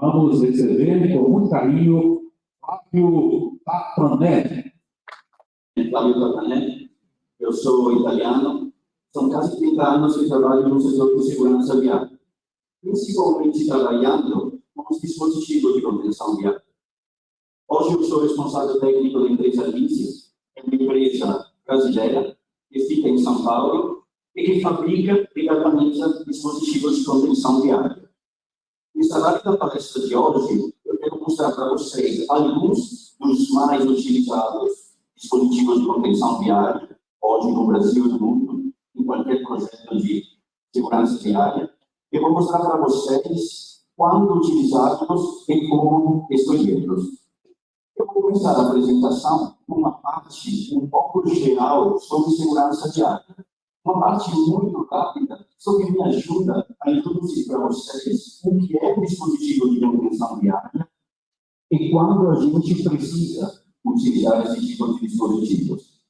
Vamos receber com muito carinho Fábio Patranetti. Fábio Patranetti, eu sou italiano, são quase 30 anos que trabalho no setor de segurança viária, principalmente trabalhando com os dispositivos de contenção viária. Hoje eu sou responsável técnico da empresa Lindsys, uma empresa brasileira que fica em São Paulo e que fabrica e organiza dispositivos de contenção viária. Nessa rápida palestra de hoje, eu quero mostrar para vocês alguns dos mais utilizados dispositivos de contenção viária, hoje no Brasil e no mundo, em qualquer projeto de segurança viária. Eu vou mostrar para vocês quando utilizá-los e como escolhê-los. Eu vou começar a apresentação com uma parte um pouco geral sobre segurança viária. Uma parte muito rápida, só que me ajuda a introduzir para vocês o que é o dispositivo de contenção viária e quando a gente precisa utilizar esse tipo de dispositivos.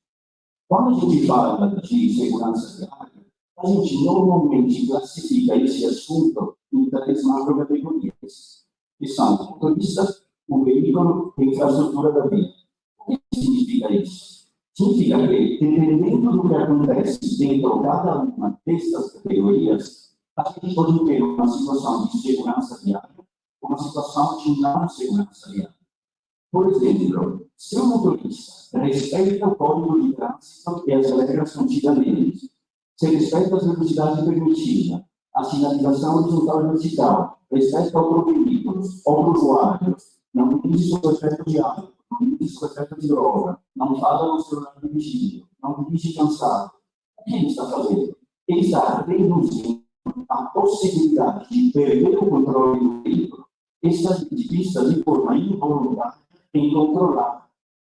Quando a gente fala de segurança viária, a gente normalmente classifica esse assunto em 3 macrocategorias, que são o motorista, o veículo e a infraestrutura da via. O que significa isso? Significa que, dependendo do que acontece dentro de cada uma dessas categorias, a gente pode ter uma situação de segurança viária, uma situação de não segurança viária. Por exemplo, se o motorista respeita o código de trânsito e as regras contidas nele, se respeita a velocidade permitida, a sinalização horizontal e vertical, respeita outros veículos, outros usuários, não dirige sob efeito de álcool, não dirige sob efeito de droga, não fala no celular dirigindo, não dirige cansado. O que ele está fazendo? Ele está reduzindo a possibilidade de perder o controle do veículo, está de vista de forma involuntária em controlar,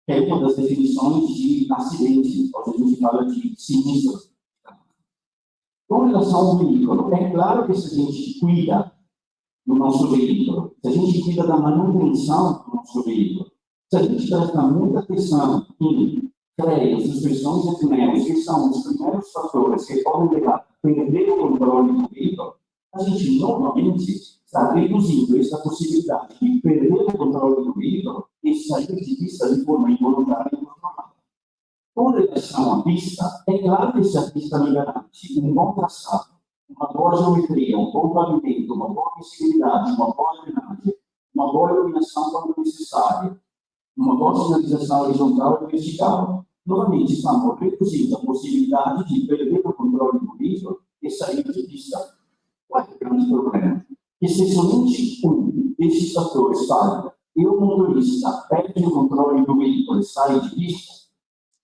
que é uma das definições de acidente, hoje a gente fala de sinistros. Com relação ao veículo, é claro que se a gente cuida do nosso veículo, se a gente cuida da manutenção do nosso veículo, se a gente presta muita atenção em freios, suspensões e pneus, que são os primeiros fatores que podem levar a perder o controle do veículo, a gente normalmente está reduzindo essa possibilidade de perder o controle do veículo e sair de vista de forma involuntária e controlada. Com relação à pista, é claro que se a pista me garante um bom traçado, uma boa geometria, um bom pavimento, uma boa visibilidade, uma boa drenagem, uma boa iluminação quando necessária, uma boa sinalização horizontal e vertical. Novamente, estamos reduzindo a possibilidade de perder o controle do veículo e sair de pista. Qual é o grande problema? Que se somente um desses fatores falha e o motorista perde o controle do veículo e sai de pista,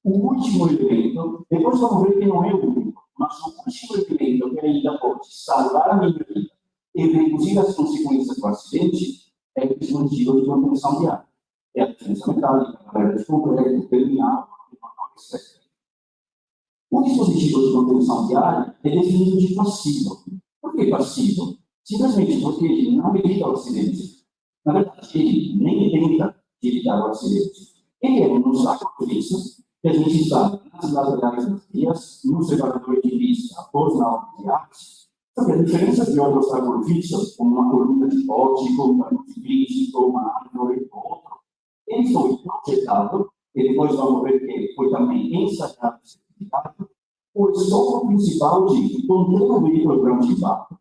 o último elemento, depois vamos ver que não é o único, mas o último elemento que ainda pode salvar a minha vida e reduzir as consequências do acidente é o dispositivo de contenção viária. É a diferença metálica, a barreira de concreto, o terminal, etc. O dispositivo de contenção viária é definido de passivo. Por que passivo? Simplesmente porque ele não evita o acidente. Na verdade, ele nem tenta evitar o acidente. Ele é um saco-fixo que a gente está nas laterais das vias, no separador de pista, após na obra de arte. Só que a diferença de outros sacrifícios, como uma coluna de pote, como uma luz de crise, como uma árvore, ou outro, ele foi projetado, e depois vamos ver que foi também ensaiado e certificado, o escopo principal de conter o veículo grão de impacto,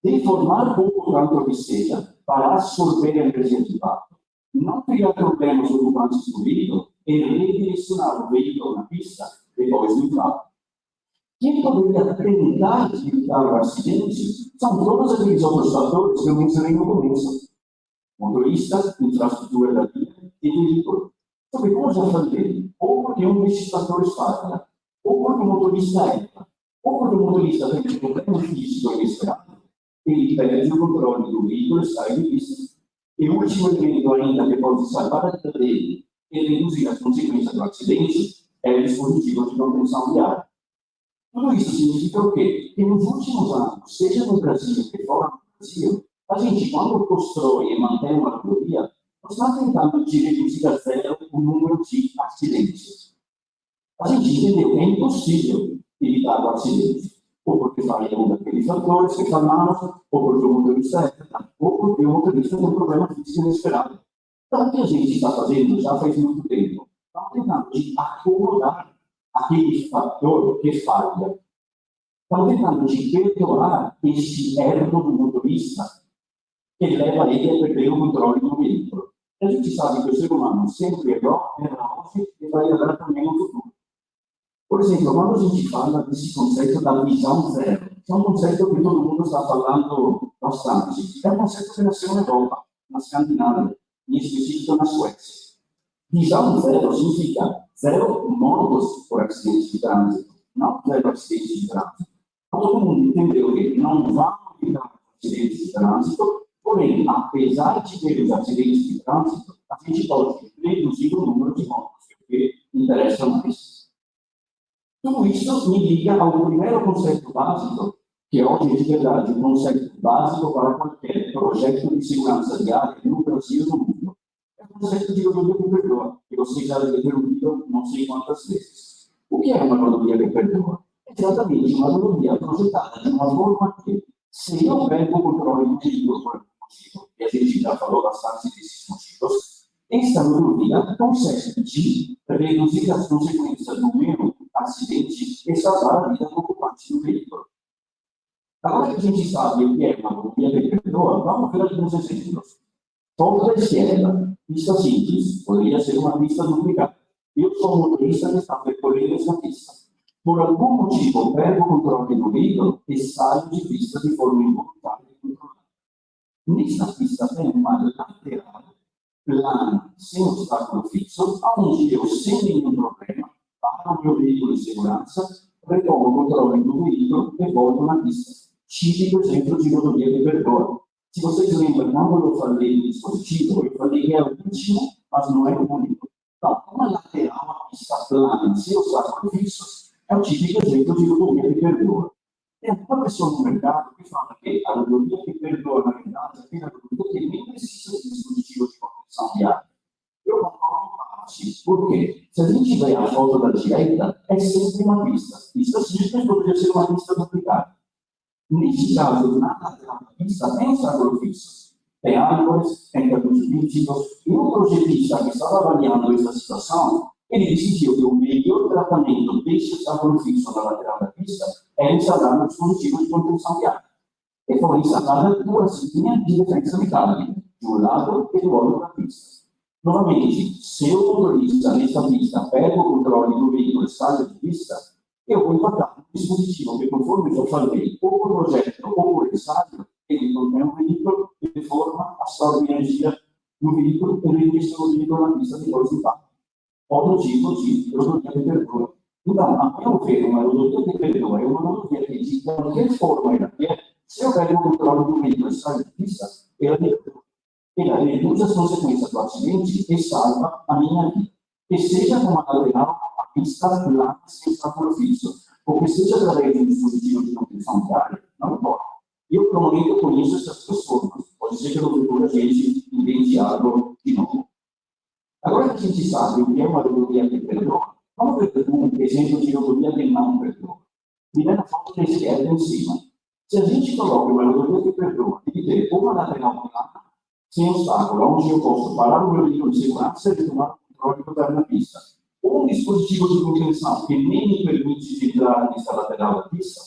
deformar pouco quanto que seja, para absorver a energia de impacto, não criar problemas ocupantes do veículo e redirecionar o veículo na pista depois do impacto. Quem poderia tentar evitar o acidente são todos aqueles outros fatores que eu mencionei no começo. Motorista, infraestrutura da via e veículo. Sobre como já falei, ou porque um desses fatores falha, ou porque o motorista erra, ou porque o motorista tem um problema físico inesperado, ele perde o controle do veículo e sai de pista. E o último elemento ainda que pode salvar a vida dele e reduzir as consequências do acidente é o dispositivo de contenção viária. Tudo isso significa o quê? Que nos últimos anos, seja no Brasil ou fora do Brasil, a gente, quando constrói e mantém uma rodovia, nós estamos tentando reduzir a zero o número de acidentes. A gente entendeu que é impossível evitar o acidente, ou porque falha um daqueles fatores que falamos, ou porque o motorista erra, ou porque o motorista tem um problema físico inesperado. Então, o que a gente está fazendo já faz muito tempo? Estamos tentando de acomodar aquele fator que falha. Estamos tentando de perdoar este erro do motorista que leva ele a perder o controle do veículo. A gente sabe que o ser humano sempre erra hoje e vai errar também no futuro. Por exemplo, quando a gente fala desse conceito da visão zero, é um conceito que todo mundo está falando bastante. É um conceito que nasceu na Europa, na Escandinávia, em específico na Suécia. Visão zero significa zero mortos por acidentes de trânsito, não zero acidentes de trânsito. Todo mundo entendeu que não vão evitar acidentes de trânsito, porém, apesar de ter os acidentes de trânsito, a gente pode reduzir o número de mortos, porque interessa mais. Tudo isso me liga ao primeiro conceito básico, que hoje, de verdade, um conceito básico para qualquer projeto de segurança viária no Brasil e no mundo. É o conceito de rodovia que perdoa, que vocês já devem ter ouvido não sei quantas vezes. O que é uma rodovia que perdoa? É exatamente uma rodovia projetada de uma forma que, se eu pego o controle do veículo por algum motivo, e a gente já falou bastante desses motivos, esta rodovia consegue de reduzir as consequências do meu acidente e salvar a vida do ocupante do veículo. Agora que a gente sabe o que é uma rodovia que perdoa, vamos ver alguns exemplos. Ponto da esquerda, pista simples, poderia ser uma pista duplicada. Eu sou um motorista que está percorrendo essa pista. Por algum motivo, pego o controle do veículo e saio de pista de forma involuntária e controlada. Nesta pista tem uma lateral plana, sem obstáculo fixo, onde eu, sem nenhum problema, paro o meu veículo de segurança, retomo o controle do veículo e volto na pista. Típico exemplo de rodovia que perdoa. Se vocês lembram, quando eu falei do dispositivo, eu falei que é o último, mas não é o único. Então, uma lateral, uma pista plana, sem obstáculo fixo, é o típico exemplo de rodovia que perdoa. Tem uma pessoa no mercado que fala que a rodovia que perdoa, na verdade, é aquela rodovia que nem precisa de dispositivo de proteção viária. Eu concordo parte, porque se a gente ver a foto da direita, é sempre uma pista. Pista simples poderia ser uma pista duplicada. Neste caso, na lateral da pista, tem obstáculo fixo. Tem árvores, tem caminhos críticos, e o projetista que estava avaliando essa situação, ele decidiu que o melhor tratamento deste obstáculo fixo na lateral da pista é instalar um dispositivo de contenção viária. E foram instaladas duas linhas de defesa metálica, de um lado e do outro da pista. Novamente, se o motorista nesta pista pega o controle do veículo e sai de pista, eu vou impactar um dispositivo que, conforme eu falei, ou por projeto ou por ensaio, ele contém um veículo de forma a absorver energia do veículo e reinvestir o veículo na pista depois do impacto. Outro tipo de rodovia que perdoa. Então, a meu ver, uma rodovia que perdoa é uma rodovia que, de qualquer forma ela quer, se eu pego o controle do veículo e saio de pista, ela perdoa. Ela reduz as consequências do acidente e salva a minha vida. Que seja com uma lateral, a pista plana sem obstáculo fixo, ou que seja através de um dispositivo de contenção viária, não importa. Eu, provavelmente, conheço essas pessoas, pode ser que no futuro a gente invente algo de novo. Agora que a gente sabe o que é uma rodovia que perdoa, vamos ver um exemplo de rodovia que não perdoa. Mirando a foto da esquerda em cima. Se a gente coloca uma rodovia que perdoa, tem que ter uma lateral plana, sem obstáculo, onde eu posso parar o meu veículo de segurança e tomar o controle total na pista. Ou um dispositivo de contenção que nem me permite entrar nessa lateral da pista,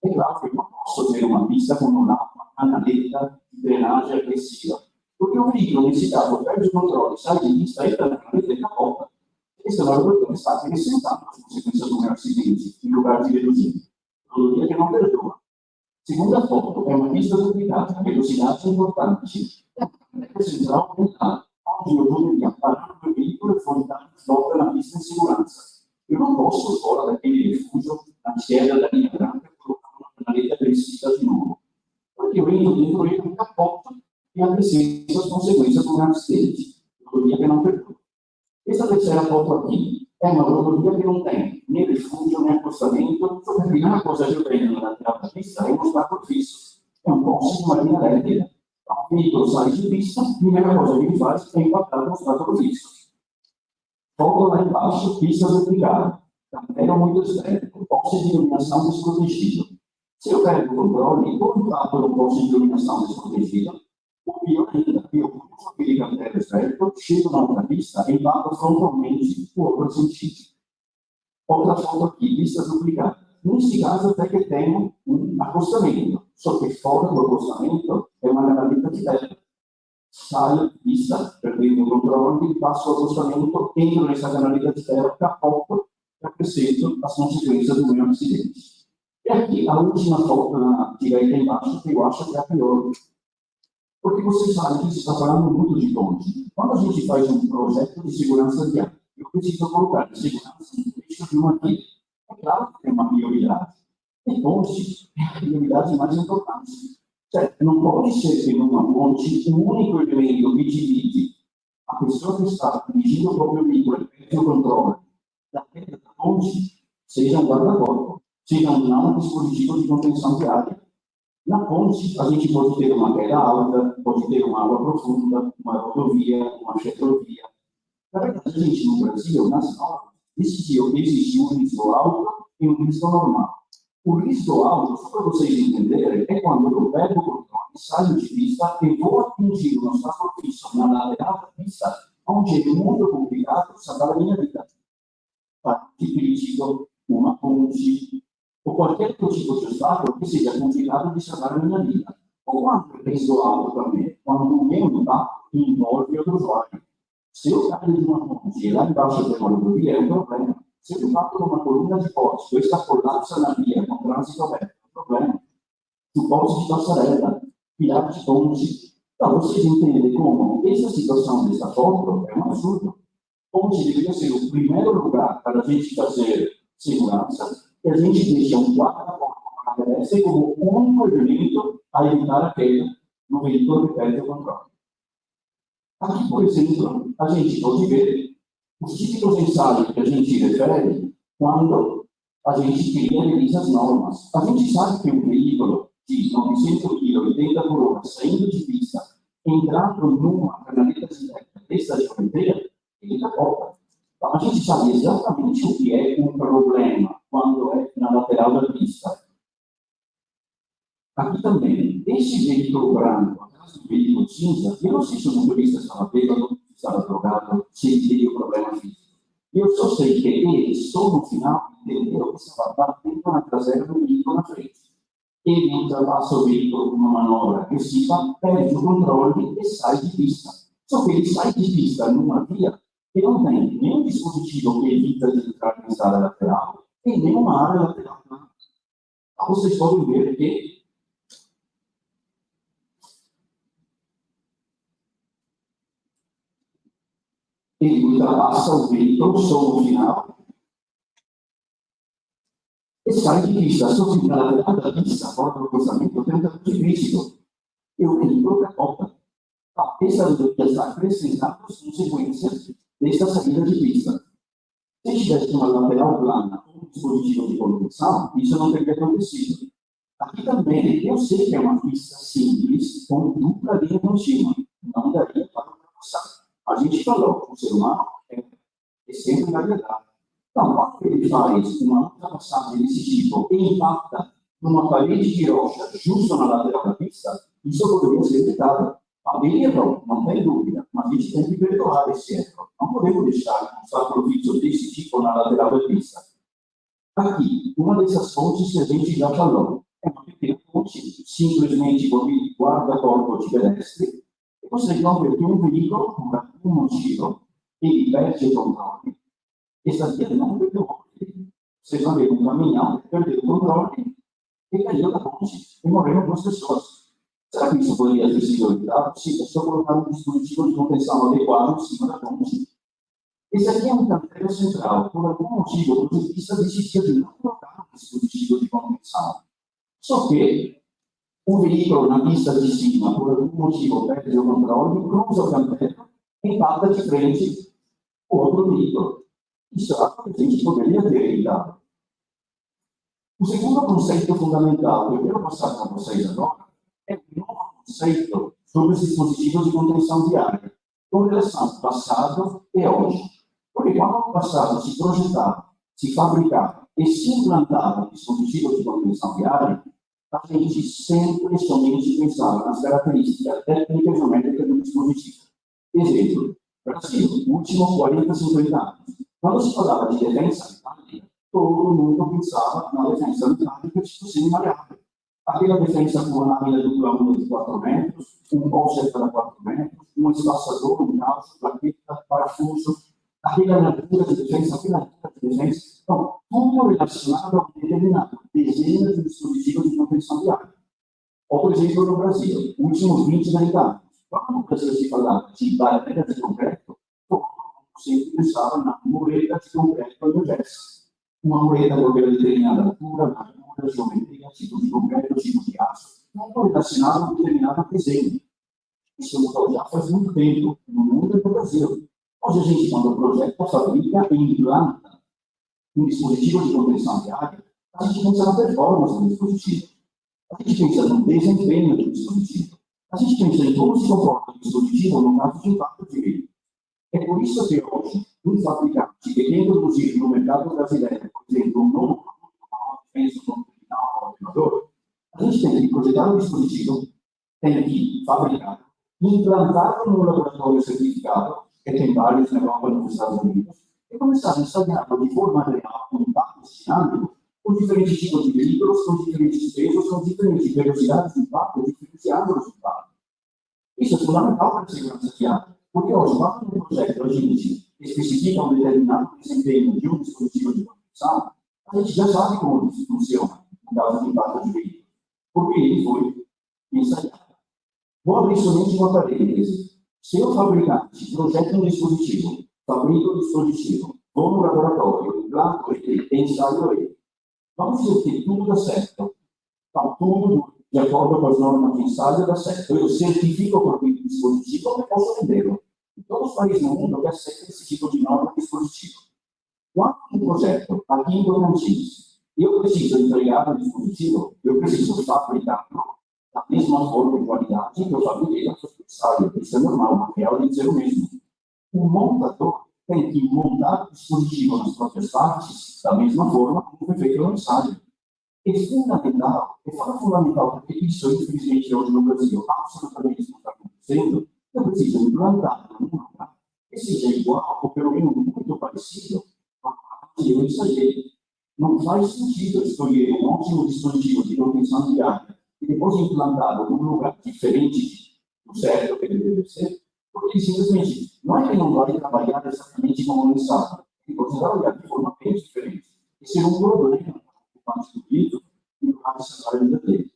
é claro que eu não posso ter uma pista com uma canaleta de drenagem agressiva. Porque o veículo, nesse caso, perde o controle, sai de pista e entra na canaleta e capota. Esse é uma rodovia que está acrescentando as consequências do meu acidente, em lugar de reduzir. Rodovia que não perdoa. Segunda foto, é uma pista duplicada, a velocidade é importante. É central aumentar, onde eu deveria parar o meu veículo e voltar de volta na pista de segurança. Eu não posso fora daquele refúgio na esquerda da linha branca colocar uma canaleta agressiva de novo. Porque eu entro dentro dele, capota e acrescento as consequências do meu acidente. Rodovia que não perdoa. Essa terceira foto aqui é uma rodovia que não tem nem refúgio, nem acostamento. A primeira coisa que eu tenho na lateral da pista é um obstáculo fixo. É um poste de uma linha elétrica. O veículo sai de pista, a primeira coisa que ele faz é impactar no obstáculo fixo. Foto lá embaixo, pista duplicada. Era muito estranho. Poste de iluminação desprotegido. Se eu pego o controle, ou impacto no poste de iluminação desprotegido, O pior ainda, eu uso aquele canteiro certo, chego na outra pista e bato frontalmente o outro sentido. Outra foto aqui, pistas duplicadas. Nesse caso, até que tenho um acostamento, só que fora do acostamento é uma gaveta de terra. Saio de pista, perdendo o controle, passo o acostamento, entro nessa gaveta de terra, capoto e apresento as consequências do meu acidente. E aqui, a última foto na direita embaixo, que eu acho que é a pior. Porque vocês sabem que isso está falando muito de ponte. Quando a gente faz um projeto de segurança viária, eu preciso colocar de segurança no texto de uma via. É claro que tem uma prioridade. E ponte é a prioridade mais importante. Certo? Não pode ser que numa ponte o único elemento que divide a pessoa que está dirigindo o próprio veículo e o controle da queda da ponte seja um guarda-corpo, seja um dispositivo de contenção viária. Na ponte, a gente pode ter uma queda alta, pode ter uma água profunda, uma rodovia, uma ferrovia. Na verdade, a gente no Brasil, nas normas, decidiu existir um risco alto e um risco normal. O risco alto, só para vocês entenderem, é quando eu pego o controle, saio de pista e vou atingir o obstáculo fixo na lateral da pista, onde é muito complicado salvar a minha vida. Que perigo, uma ponte, ou qualquer outro tipo de obstáculo que seja complicado de salvar a minha vida. Ou quando é risco alto também, quando o meu impacto envolve outro usuário. Se eu caio de uma ponte e lá embaixo tem uma rodovia, é um problema. Se eu bato numa coluna de poste, esta colapsa na via com trânsito aberto, é um problema. O poste de passarela, virar de ponte. Então, vocês entendem como essa situação dessa foto é um absurdo. Ponte deveria ser o primeiro lugar para a gente fazer segurança, e a gente deixa um guarda-corpo como único elemento a evitar a queda no veículo que perde o controle. Aqui, por exemplo, a gente pode ver os típicos ensaios que a gente refere quando a gente cria e revisa as normas. A gente sabe que um veículo de 900 kg, 80 por hora, saindo de pista, entrando numa canaleta dessa geometria, ele capota. Então, a gente sabe exatamente o que é um problema quando é na lateral da pista. Aqui também, esse veículo branco, atrás do veículo cinza, eu não sei se o motorista estava bêbado, estava drogado, se ele teria um problema físico. Eu só sei que ele, só no final, entendeu que estava batendo na traseira do veículo na frente. Ele ultrapassa o veículo com uma manobra agressiva, perde o controle e sai de pista. Só que ele sai de pista numa via que não tem nenhum dispositivo que evita de entrar nessa área lateral e nenhuma área lateral. Então, vocês podem ver que ele ultrapassa o veículo só no final e sai de pista. Só que na lateral da pista, fora do cruzamento, tem um campo de crítico. E o veículo capota. Essa rodovia está acrescentando as consequências desta saída de pista. Se tivesse uma lateral plana com um dispositivo de contenção, isso não teria acontecido. Aqui também, eu sei que é uma pista simples, com dupla linha contínua. Não daria para ultrapassar. A gente falou, o ser humano é sempre variedade. Então, quando ele faz uma ultrapassagem desse tipo e impacta numa parede de rocha justo na lateral da pista, isso poderia ser evitado. Ele errou, não tem dúvida, mas a gente tem que perdoar esse erro. Não podemos deixar um obstáculo fixo desse tipo na lateral da pista. Aqui, uma dessas pontes que a gente já falou, é uma pequena ponte, simplesmente com guarda-corpo de pedestre. E vocês vão ver que um veículo, por algum motivo, ele perde o controle. Essa via não perdeu o controle. Vocês vão ver um caminhão que perdeu o controle e caiu da ponte. E morreram duas pessoas. Será que isso poderia ter sido evitado? Sim, é só colocar um dispositivo de contenção adequado em cima da ponte. Esse aqui é um canteiro central. Por algum motivo, o projetista decidiu de não colocar um dispositivo de contenção. Só que o veículo na pista de cima, por algum motivo, perde o controle, cruza o canteiro e impacta de frente o outro veículo. Isso é algo que a gente poderia ter evitado. O segundo conceito fundamental que eu quero passar para vocês agora é um novo conceito sobre os dispositivos de contenção viária, com relação ao passado e hoje. Porque quando no passado se projetava, se fabricava e se implantava dispositivos de contenção viária, a gente sempre somente pensava nas características técnicas e geométricas do dispositivo. Exemplo, Brasil, últimos 40, 50 anos. Quando se falava de defesa metálica, todo mundo pensava na defesa metálica de possível maleável. Aquela defesa com uma lâmina dupla de 4 metros, um bolso para 4 metros, um espaçador, um calço, plaqueta, parafuso, aquela largura de defesa, aquela largura de defesa. Então, tudo relacionado a um determinado desenho de dispositivos de contenção de água. Ou, por exemplo, no Brasil, últimos 20, 30 anos. Quando no Brasil se falava de barreira de concreto, todo mundo sempre pensava na mureta de concreto inversa. Uma mureta com aquela determinada altura, largura, geometria, tipo de concreto, tipo de aço, tudo relacionado a um determinado desenho. Isso mudou já faz muito tempo no mundo e no Brasil. Hoje a gente, quando o projeto fabrica e implanta um dispositivo de contenção de área, a gente pensa na performance do dispositivo. A gente pensa no desempenho do dispositivo. A gente pensa em como se comporta o dispositivo no caso de impacto de meio. É por isso que hoje, um fabricante que quer introduzir no mercado brasileiro, por exemplo, um novo produto, um automatizador, a gente tem que projetar um dispositivo, tem que fabricar, implantá-lo no laboratório certificado, que tem vários na Europa e nos Estados Unidos, e começar a ensaiá-lo de forma real, com impactos dinâmicos, com diferentes tipos de veículos, com diferentes pesos, com diferentes velocidades de impacto, diferentes ângulos de impacto. Isso é fundamental para a segurança viária, porque hoje, quando um projeto a gente especifica um determinado desempenho de um dispositivo de contenção, a gente já sabe como isso funciona no caso de impacto de veículo, porque ele foi ensaiado. Vou abrir somente uma parêntese. Se o fabricante projeta um dispositivo, fabrica o dispositivo, vou no laboratório, implanto ele, ensaio ele, vamos dizer que tudo dá certo. Então, tudo de acordo com as normas de ensaio dá certo. Eu certifico o próprio dispositivo e posso vendê-lo. Em todos os países no mundo, eu aceito esse tipo de norma de dispositivo. Quando um projeto, aqui em Tocantins, eu preciso entregar um dispositivo, eu preciso fabricá-lo da mesma forma e qualidade que eu fabriquei na sua ensaio. Isso é normal, o material tem que ser o mesmo. O montador tem que montar o dispositivo nas próprias partes da mesma forma como foi feito no ensaio. É fundamental, porque isso, infelizmente, hoje no Brasil, absolutamente não está acontecendo. Eu preciso implantar num lugar que seja igual, ou pelo menos muito parecido, a parte que eu ensaiei. Não faz sentido escolher um ótimo dispositivo de contenção de área e depois implantá-lo num lugar diferente do certo que ele deve ser, porque simplesmente não é que não vai trabalhar exatamente como no ensaio, ele pode trabalhar de forma bem diferente. Esse é um problema parte do livro e o raio a vida dele.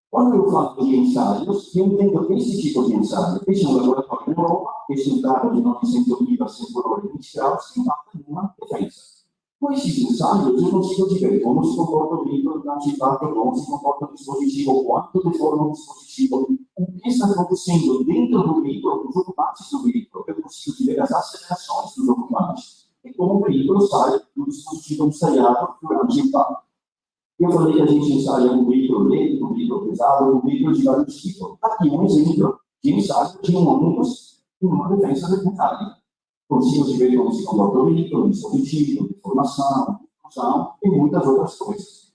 Quando eu falo de ensaios, eu entendo esse tipo de ensaio. Esse é um laboratório na Europa, esse é um carro de 900 a 100 por hora de 20 graus, que impacta numa defesa. Com esses ensaios, eu consigo dizer como se comporta o veículo durante o impacto, como se comporta o dispositivo, quanto deforma o dispositivo, o que está acontecendo dentro do veículo, com os ocupantes do veículo. Eu consigo dizer as acelerações dos ocupantes. E como o veículo sai do dispositivo ensaiado durante o impacto. Eu falei que a gente ensaia um veículo leve, um veículo pesado, um veículo de vários tipos. Aqui um exemplo de ensaio de um ônibus e uma defesa metálica. Consigo ver como se comporta o veículo, dispositivo, informação, discussão e muitas outras coisas.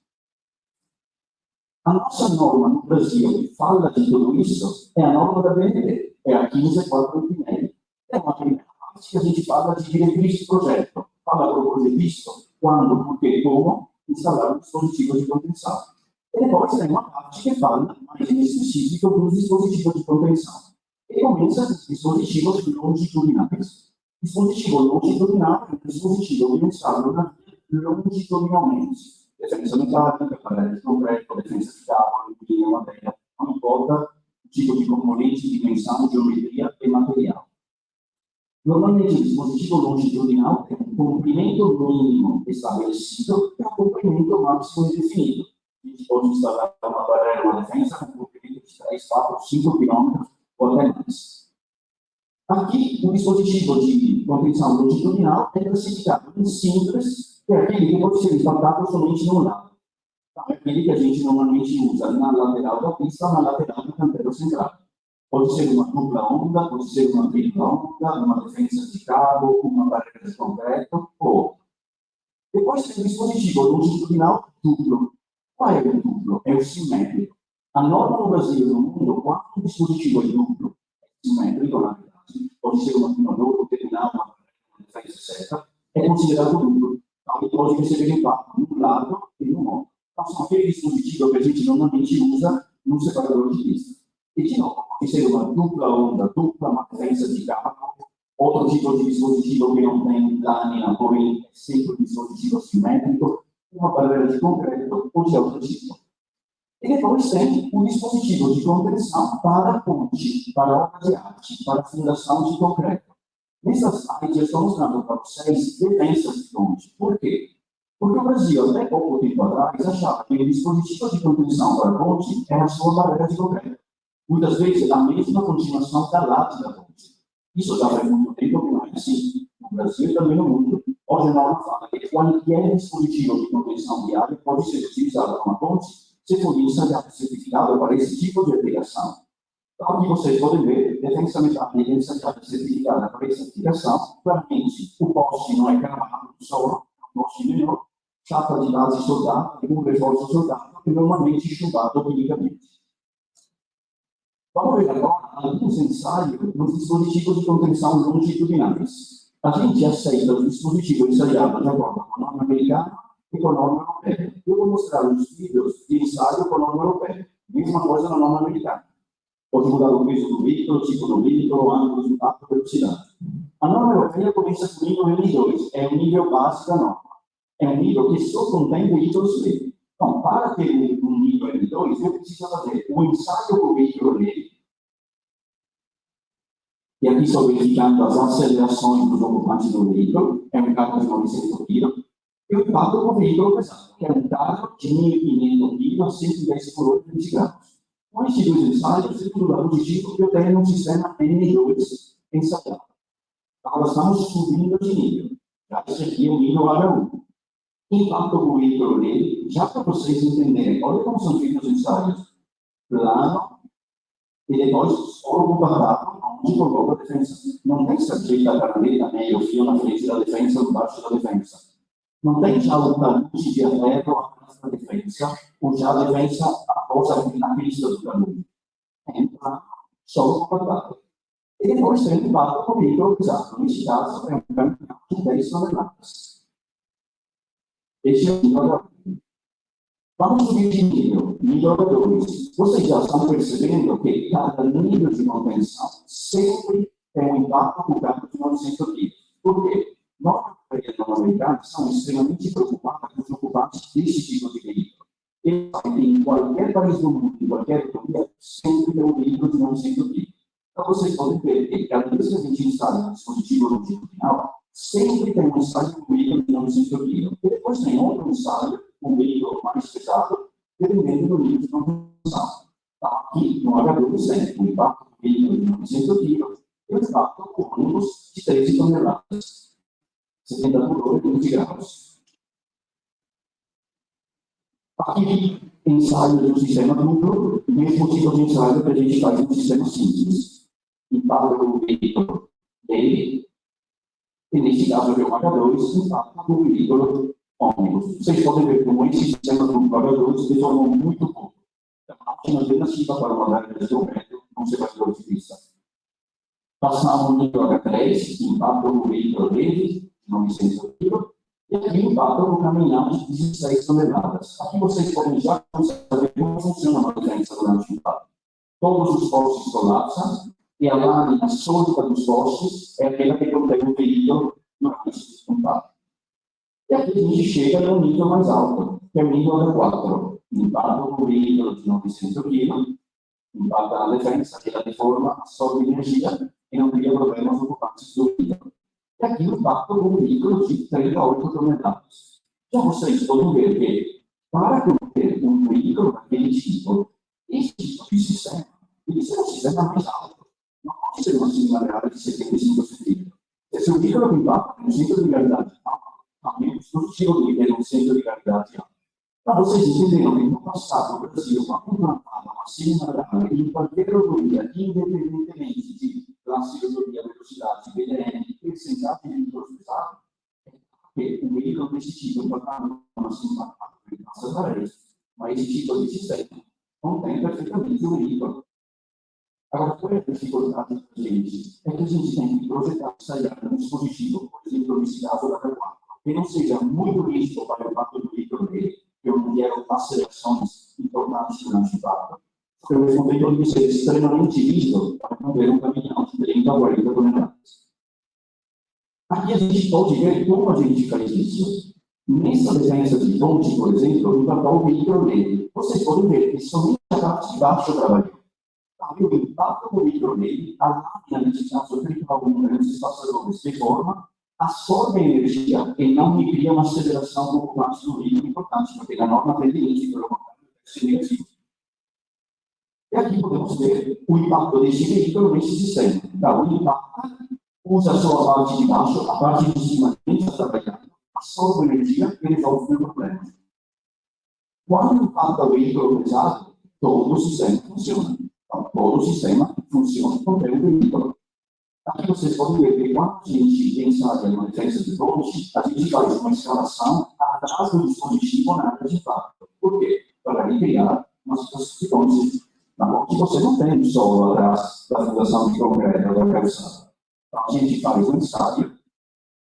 A nossa norma no Brasil que fala de tudo isso é a norma da BNT, é a 15489. É uma primeira parte que a gente fala de diretriz de projeto. Fala para o projetista quando, por que, como instalar um dispositivo de contenção. E depois tem uma parte que fala mais em específico dos dispositivos de contenção. E começa com os dispositivos longitudinais. Dispositivo longitudinal é um dispositivo pensado longitudinalmente. Defesa metálica, parede de concreto, defesa de cabo, linha, madeira, não importa o tipo de componente, dimensão, geometria e material. Normalmente, o dispositivo longitudinal tem um comprimento mínimo estabelecido e um comprimento máximo definido. A gente pode instalar uma barreira, uma defesa com um comprimento de 3, 4, 5 km ou até mais. Aqui, o dispositivo de contenção longitudinal é classificado em simples, que é aquele que pode ser implantado somente num lado. É aquele que a gente normalmente usa na lateral da pista ou na lateral do canteiro central. Pode ser uma dupla onda, pode ser uma tripla onda, uma defesa de cabo, uma barreira de concreto ou outra. Depois tem o dispositivo longitudinal duplo. Qual é o duplo? É o simmétrico. A norma no Brasil e no mundo, quando o dispositivo é duplo, é simmétrico, na verdade, pode ser um atenuador, terminal, uma defesa, etc., é considerado duplo. Então, ele pode receber impacto num lado e no outro. Então, são aquele dispositivo que a gente normalmente usa no separador de pista. E, de novo, pode ser uma dupla onda, dupla uma defesa de carro, outro tipo de dispositivo que não tem lâmina, porém é sempre um dispositivo simétrico, uma barreira de concreto ou de outro tipo. E depois tem um dispositivo de contenção para ponte, para obras de arte, para fundação de concreto. Nessa slide, eu estou mostrando para vocês defensas de ponte. Por quê? Porque o Brasil, até pouco tempo atrás, achava que o dispositivo de contenção para ponte era a sua barreira de concreto. Muitas vezes, a mesma continuação da lata da ponte. Isso já faz muito tempo que não é assim. No Brasil e também no mundo, hoje a norma fala que qualquer dispositivo de contenção viária pode ser utilizado como ponte se for instalado certificado para esse tipo de aplicação. Então, aqui vocês podem ver, defesa metálica instalada certificada para essa aplicação, claramente o poste não é gravado só, é um poste menor, chapa de base soldada e um reforço soldado, que normalmente é chuvado quimicamente. Vamos ver agora alguns ensaios nos dispositivos de contenção longitudinais. A gente aceita os dispositivos ensaiados de acordo com a norma americana e com a norma europeia. Eu vou mostrar os vídeos de ensaio com a norma europeia. Mesma coisa na norma americana. Pode mudar o peso do veículo, o tipo do veículo, o ângulo de impacto, a velocidade. A norma europeia começa com o nível N2, é o nível base da norma. É um nível que só contém veículos leves. Então, para ter um nível N2, eu preciso fazer o ensaio do veículo leve. E aqui estou verificando as acelerações dos ocupantes do veículo, é um carro de 900 kg. E o impacto do veículo pesado, que é um carro de 1.500 kg a 110 por hora, 20 graus. Com estes dois ensaios, é tudo positivo que eu tenho um sistema N2 ensaiado. Agora estamos subindo de nível. Já esse aqui é o nível H1. Impacto do veículo nele, já para vocês entenderem, olha como são feitos os ensaios. Plano, e depois solo bombardado, onde coloca a defesa. Não tem sarjeta, canaleta, meio fio na frente da defesa, embaixo da defesa. Não tem já o talude de aterro atrás da defesa, ou já a defesa após a pista do talude. Entra solo bombardado. E depois tem o impacto do veículo pesado. Neste caso, é um caminhão de 10 toneladas. Este é o nível H1. Vamos subir de nível, nível H2. Vocês já estão percebendo que cada nível de contenção sempre tem um impacto no carro de 900 kg. Por quê? Nós, norte-americanos, são extremamente preocupados com os ocupantes desse tipo de veículo. Eles sabem que em qualquer país do mundo, em qualquer rodovia, sempre tem um veículo de 900 kg. Então, vocês podem ver que cada vez que a gente instala um dispositivo longitudinal, sempre tem um ensaio com veículo de 900 kg. E depois tem outro ensaio com veículo mais pesado, dependendo do nível de contenção. Então, aqui no H2 tem o impacto do veículo de 900 kg e o impacto com ônibus de 13 toneladas, 70 por hora, 20 graus. Aqui, ensaio do sistema duplo, mesmo tipo de ensaio que a gente faz no sistema simples. Impacto do veículo dele, e neste caso é o H2, impacto do veículo ônibus. Vocês podem ver como esse sistema do H2 deformou muito pouco. Então, a alternativa para uma barreira de concreto não se vai de pista. Passamos no nível H3, impacto do veículo leve, 900 kg, e aqui impacto do caminhão de 16 toneladas. Aqui vocês podem já saber como funciona uma diferença durante o impacto. Todos os postes colapsam, e a lâmina sólida dos postes é aquela que contém o veículo durante o impacto. E aqui a gente chega no nível mais alto, que é o nível H4. Impacto do veículo de 900 kg, impacta na defesa, que ela deforma, absorve energia e não cria problemas ocupantes do veículo. E aqui o impacto do veículo de 38 toneladas. Já vocês podem ver que, para ter um veículo daquele tipo, esse tipo de sistema, ele é um sistema mais alto. Não pode ser uma similaridade de 75 centímetros. Se o veículo tem impacto, tem um centro de gravidade alto, também o dispositivo dele tem um centro de gravidade alto. Para vocês entenderem que no passado, no Brasil, uma implantada, uma similaridade em qualquer rodovia, independentemente de classe de rodovia, velocidade, BDM, percentagem de processado, porque o veículo desse tipo, implantado uma similaridade, ma esse tipo di sistema contém perfeitamente o veículo. Agora, qual é a dificuldade da gente? É que a gente tem que projetar ensaiar um dispositivo, por exemplo, nesse caso da K4, que não seja muito rígido para o impacto do veículo dele, que eu não quero acelerações importantes durante o impacto, porque o mesmo tempo tem que ser extremamente rígido para não ver um caminhão de 30 a 40 toneladas. Aqui a gente pode ver como a gente faz isso. Nessa defesa de ponte, por exemplo, impactar o veículo dele. Vocês podem ver que somente a parte de baixo trabalhou. O impacto do veículo dele, a máquina de descanso critical com grandes espaçadores de forma, absorve energia e não me cria uma aceleração um pouco mais do veículo importante, porque a norma tem limite pelo contrário deve ser negativo. E aqui podemos ver o impacto desse veículo nesse sistema. Então, o impacto usa só a parte de baixo, a parte de cima nem está trabalhando, absorve energia e resolve o problema. Quando impacta o veículo pesado, todo o sistema funciona. Então, todo o sistema funciona com o veículo. Aqui vocês podem ver que quando a gente pensa em uma defesa de ponte, a gente faz uma escalação atrás do dispositivo na área de impacto. Por quê? Para criar uma situação de ponte. Na ponte você não tem um solo atrás da fundação de concreto da calçada. Então, a gente faz um ensaio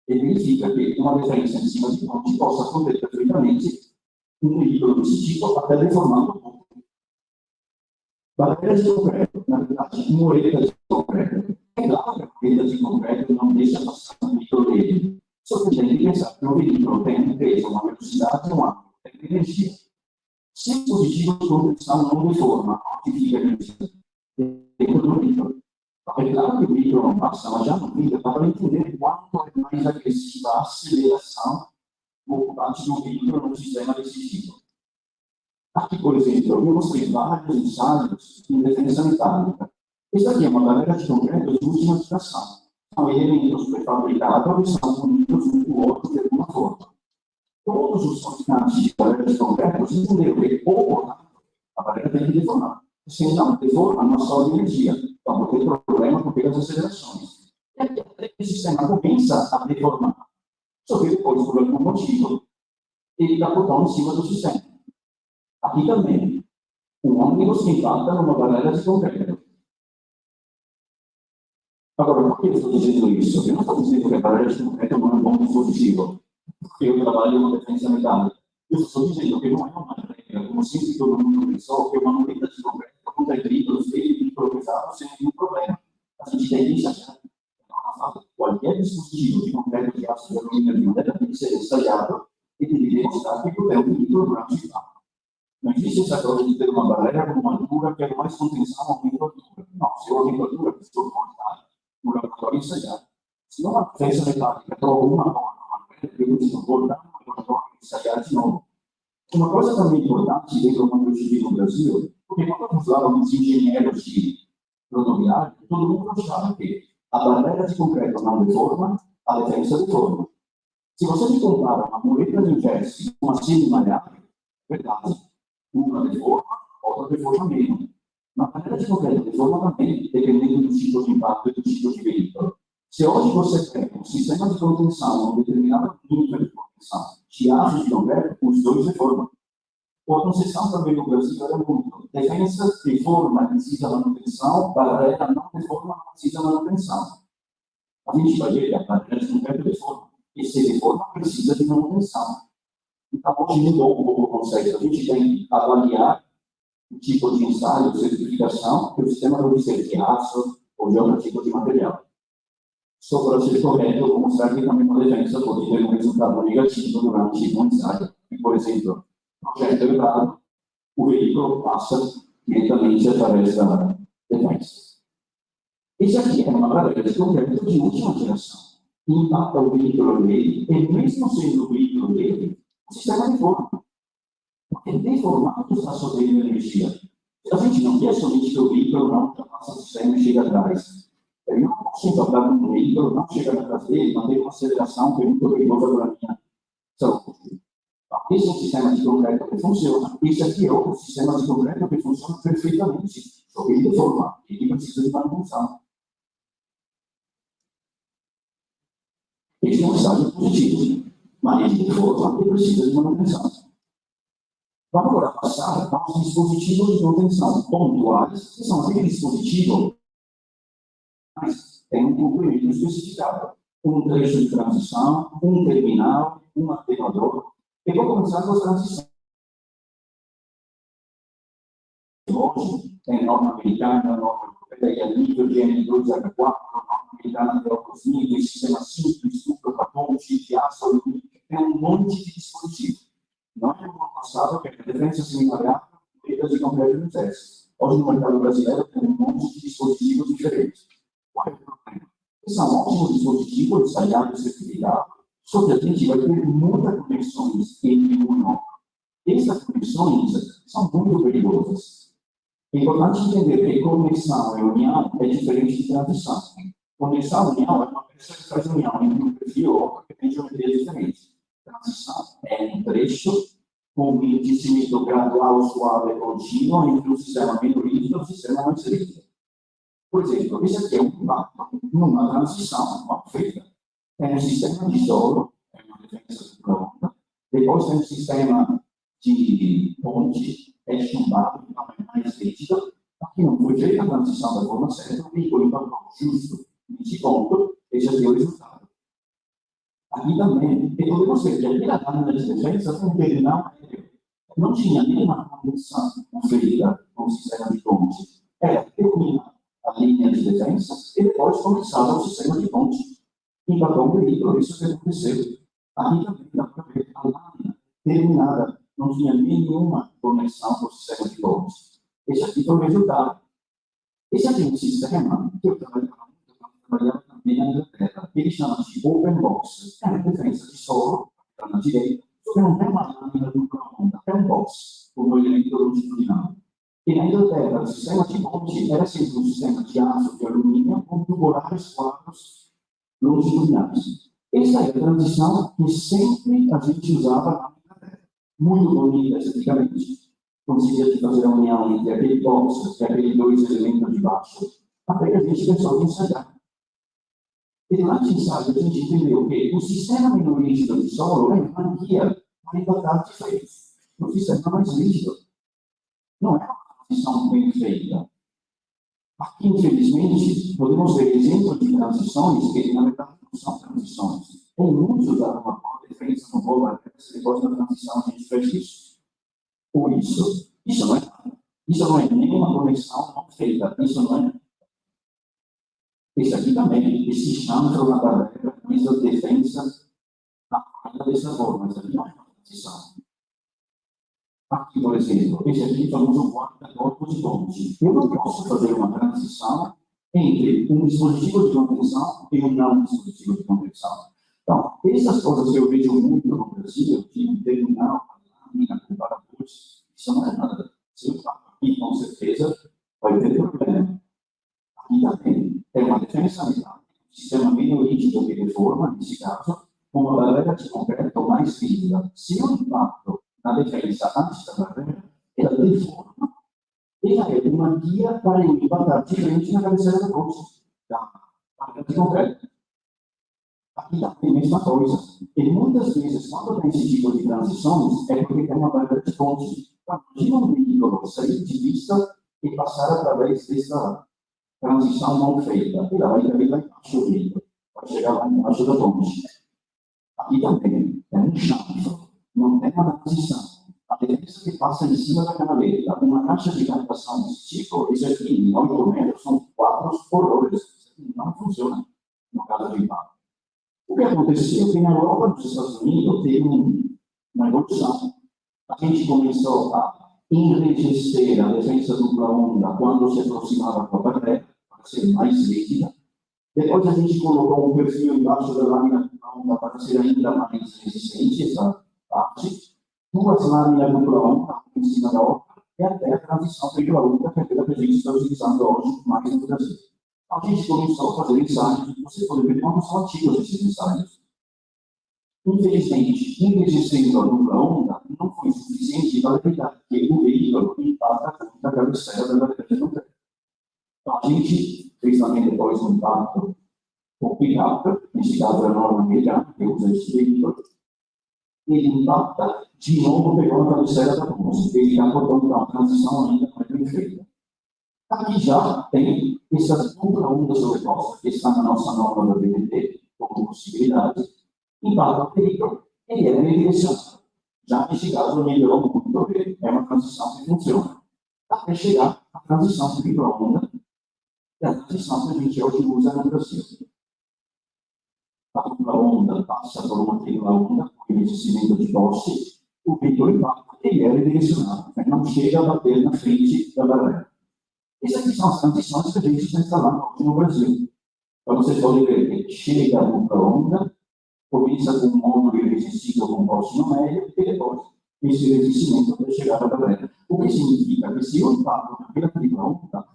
e verifica que uma defesa em cima de ponte possa conter perfeitamente um veículo desse tipo, até deformando um pouco. Barreiras de concreto, na verdade, muretas de concreto. É claro que a mureta de concreto não deixa passar o veículo dele. Só que tem que pensar que o veículo tem um peso, uma velocidade, um ângulo, tem energia. Se o dispositivo de condução não deforma, onde fica a energia? Dentro do veículo. É claro que o veículo não passa, mas já não fica, para entender quanto é mais agressiva a aceleração por parte do veículo no sistema desse tipo. Aqui, por exemplo, eu mostrei vários ensaios em defesa metálica. Esta aqui é uma barreira de concreto de última geração. São elementos prefabricados e são unidos um com o outro de alguma forma. Todos os fabricantes de barreiras de concreto entenderam que, ou a barreira tem que deformar. Se não deforma, não absorve energia. Então, vou ter problema com pelas acelerações. E aqui, até que o sistema começa a deformar. Só que depois, por algum motivo, ele capotou em cima do sistema. Aqui também, o ônibus que impacta numa barreira de concreto. Agora, por que eu estou dizendo isso? Eu não estou dizendo que a barreira de concreto não é um bom dispositivo, porque eu trabalho na defesa metálica. Eu estou dizendo que não é uma regra, como sempre todo mundo pensou, que uma mureta de concreto contra veículos pesados sem nenhum problema. A gente tem que ensaiar. Qualquer dispositivo de concreto de aço de alumínio de madeira tem que ser ensaiado e tem que demonstrar que o veículo durante o impacto. Não existe essa coisa de ter uma barreira com uma altura que é mais contenção aumenta a altura. Não, se eu aumento a altura, estou conectado no laboratório ensaiado. Se uma defesa metálica trocou uma forma, eu preciso voltar no laboratório ensaiar de novo. Uma coisa também importante dentro do mundo civil no Brasil, porque quando nós falávamos de engenheiros de rodoviário, todo mundo achava que a barreira de concreto não deforma, a defesa deforma. Se você me compara uma mureta de gesso com uma cinta malhada, é verdade. Uma deforma, outra deforma menos. Na maneira de concreto, deforma também, dependendo do tipo de impacto e do tipo de veículo. Se hoje você tem um sistema de contenção, um determinado nível de contenção, de aço de concreto, os dois deformam. A concessão também no Brasil era muito. Defesa deforma, precisa manutenção, barreira não deforma, não precisa manutenção. A gente vai ver que a barreira de concreto deforma. E se deforma, precisa de manutenção. Então, hoje mudou um pouco o conceito. A gente tem que avaliar o tipo de ensaio, certificação, que o sistema deve ser de aço ou de outro tipo de material. Só para ser correto, eu vou mostrar que também uma defesa pode ter um resultado negativo durante um ensaio. E, por exemplo, projeto errado, o veículo passa diretamente através da defesa. Esse aqui é uma barreira de concreto de última geração. Impacta o veículo dele, e mesmo sendo o veículo dele, o sistema deforma. Porque deformado está sobrando energia. A gente não quer somente que o veículo não ultrapassa o sistema e chega atrás. Eu não posso impactar um veículo, não chegar atrás dele, manter uma aceleração que é muito perigosa para a minha saúde. Esse é um sistema de concreto que funciona. Esse aqui é outro sistema de concreto que funciona perfeitamente. Só que ele deforma, ele precisa de manutenção. Esse é um estágio positivo, mas ele deforma, ele precisa de manutenção. Vamos agora passar aos dispositivos de contenção pontuais, que são aqueles dispositivos que têm um comprimento especificado. Um trecho de transição, um terminal, um atenuador. Eu vou começar com as transições. Hoje, tem norma americana, norma europeia, nível de N2 a 4, norma americana de altos níveis, sistema simples, supercapom, de aço, tem um monte de dispositivos. Não é como no passado, que a diferença seminária é de completo no teste. Hoje, no mercado brasileiro, tem um monte de dispositivos diferentes. Qual é o problema? São ótimos dispositivos ensaiados e certificados, só que a gente vai ter muitas conexões entre um e outro. Essas conexões são muito perigosas. É importante entender que conexão e união é diferente de transição. Conexão e união é uma pessoa que faz união entre um perfil e outro que tem geometrias diferentes. Transição é um trecho com um enriquecimento gradual, suave e contínuo entre um sistema menos rígido e um sistema mais rígido. Por exemplo, esse aqui é um impacto numa transição mal feita. Tem um sistema de solo, é uma defesa pronta, depois tem um sistema de ponte, é chumbado, então é mais rígido. Aqui não foi feita a transição da forma certa, e por então justo. Nesse ponto, esse aqui é o resultado. Aqui também, e podemos ver que aquela lâmina de defesa foi um terminal aéreo. Não tinha nenhuma conexão feita com o sistema de ponte. Era terminar a linha de defesa e depois começava o sistema de ponte. Embarcou um veículo, isso que aconteceu. Aqui também dá para ver a lâmina terminada, não tinha nenhuma conexão com o sistema de ponte. Esse aqui foi o resultado. Esse aqui é um sistema que eu trabalhava também na Inglaterra. Ele chama de Open Box. É uma defesa de solo, na direita, só que não tem uma lâmina dupla onda, é um box, como elemento longitudinal. E na Inglaterra, o sistema de ponte era sempre um sistema de aço, de alumínio, com tubulares quadros longitudinais. Essa é a transição que sempre a gente usava na Inglaterra. Muito bonita, esteticamente. Conseguia fazer a união entre aquele box e aqueles dois elementos de baixo. Até que a gente pensou em ensaiar. E durante o ensaio, a gente entendeu que o sistema menos rígido de solo é uma guia para igualdade de feitos. O sistema mais rígido não é uma transição bem feita. Aqui, infelizmente, podemos ver exemplos de transições que, na verdade, não são transições. Tem muitos da uma boa defesa no boa depois da transição a gente fez isso. Por isso não é nenhuma conexão não feita. Isso não é. Esse aqui também, esse chanfro na barreira, isso é defesa dessa forma, mas não é uma transição. Aqui, por exemplo, esse aqui falamos um guarda-corpo de ponte. Eu não posso fazer uma transição entre um dispositivo de contenção e um não dispositivo de contenção. Então, essas coisas que eu vejo muito no Brasil, de terminal, lâmina, com parafusos, isso não é nada. Se eu faço aqui, com certeza, vai ter problema. Aqui também é uma defesa metálica, um sistema meio rígido de reforma, nesse caso, com uma barreira de concreto mais rígida. Se o impacto na defesa antes da barreira, ela deforma, ela é uma guia para impactar diferente na cabeceira da ponte, da barreira de concreto. Aqui também a mesma coisa. E muitas vezes, quando tem esse tipo de transições, é porque tem uma barreira de ponte. Imagina um veículo sair de vista e passar através dessa transição não feita. Ela vai cair lá embaixo do veículo, vai chegar lá embaixo da ponte. Aqui também tem um chanfro, não tem uma transição. A defesa que passa em cima da canaleta, uma caixa de captação desse tipo, isso aqui, em 8 metros, são 4 horrores. Isso aqui não funciona no caso de impacto. O que aconteceu é que na Europa, nos Estados Unidos, teve uma evolução. A gente começou a enriquecer a defesa dupla onda quando se aproximava com a barreira, para ser mais rígida. Depois a gente colocou um perfil embaixo da lâmina dupla onda para ser ainda mais resistente, essa parte. Duas lâminas dupla onda em cima da outra, e até a transição tripla onda, que é aquela que a gente está utilizando hoje mais no Brasil. A gente começou a fazer ensaios, você pode ver quantos são antigos esses ensaios. Infelizmente, envelhecendo a dupla onda não foi suficiente para evitar que o veículo impacte a cabeceira da barreira de concreto. Então, a gente fez também depois um impacto com o pick-up, nesse caso é a norma americana, que usa esse veículo. ele impacta, de novo pegou a cabeceira da ponte. Ele está botando uma transição ainda mais bem feita. Aqui já tem essa dupla onda sobreposta, que está na nossa norma da BNT, como possibilidade, impacta o veículo, ele é bidirecional. Já nesse caso, melhorou muito, porque é uma transição que funciona. Até chegar à transição de micro-onda, que é a transição que a gente hoje usa no Brasil. A dupla onda passa por uma tripla onda, com envelhecimento de Gauss, o veículo impacta, ele é bidirecional, não chega a bater na frente da barreira. Essas são as transições que a gente está instalando aqui no Brasil. Então, vocês podem ver que chega a dupla onda, começa com um módulo envelhecido composto no médio, e depois esse envelhecimento vai chegar à barreira. O que significa que se eu impacto naquela tripla onda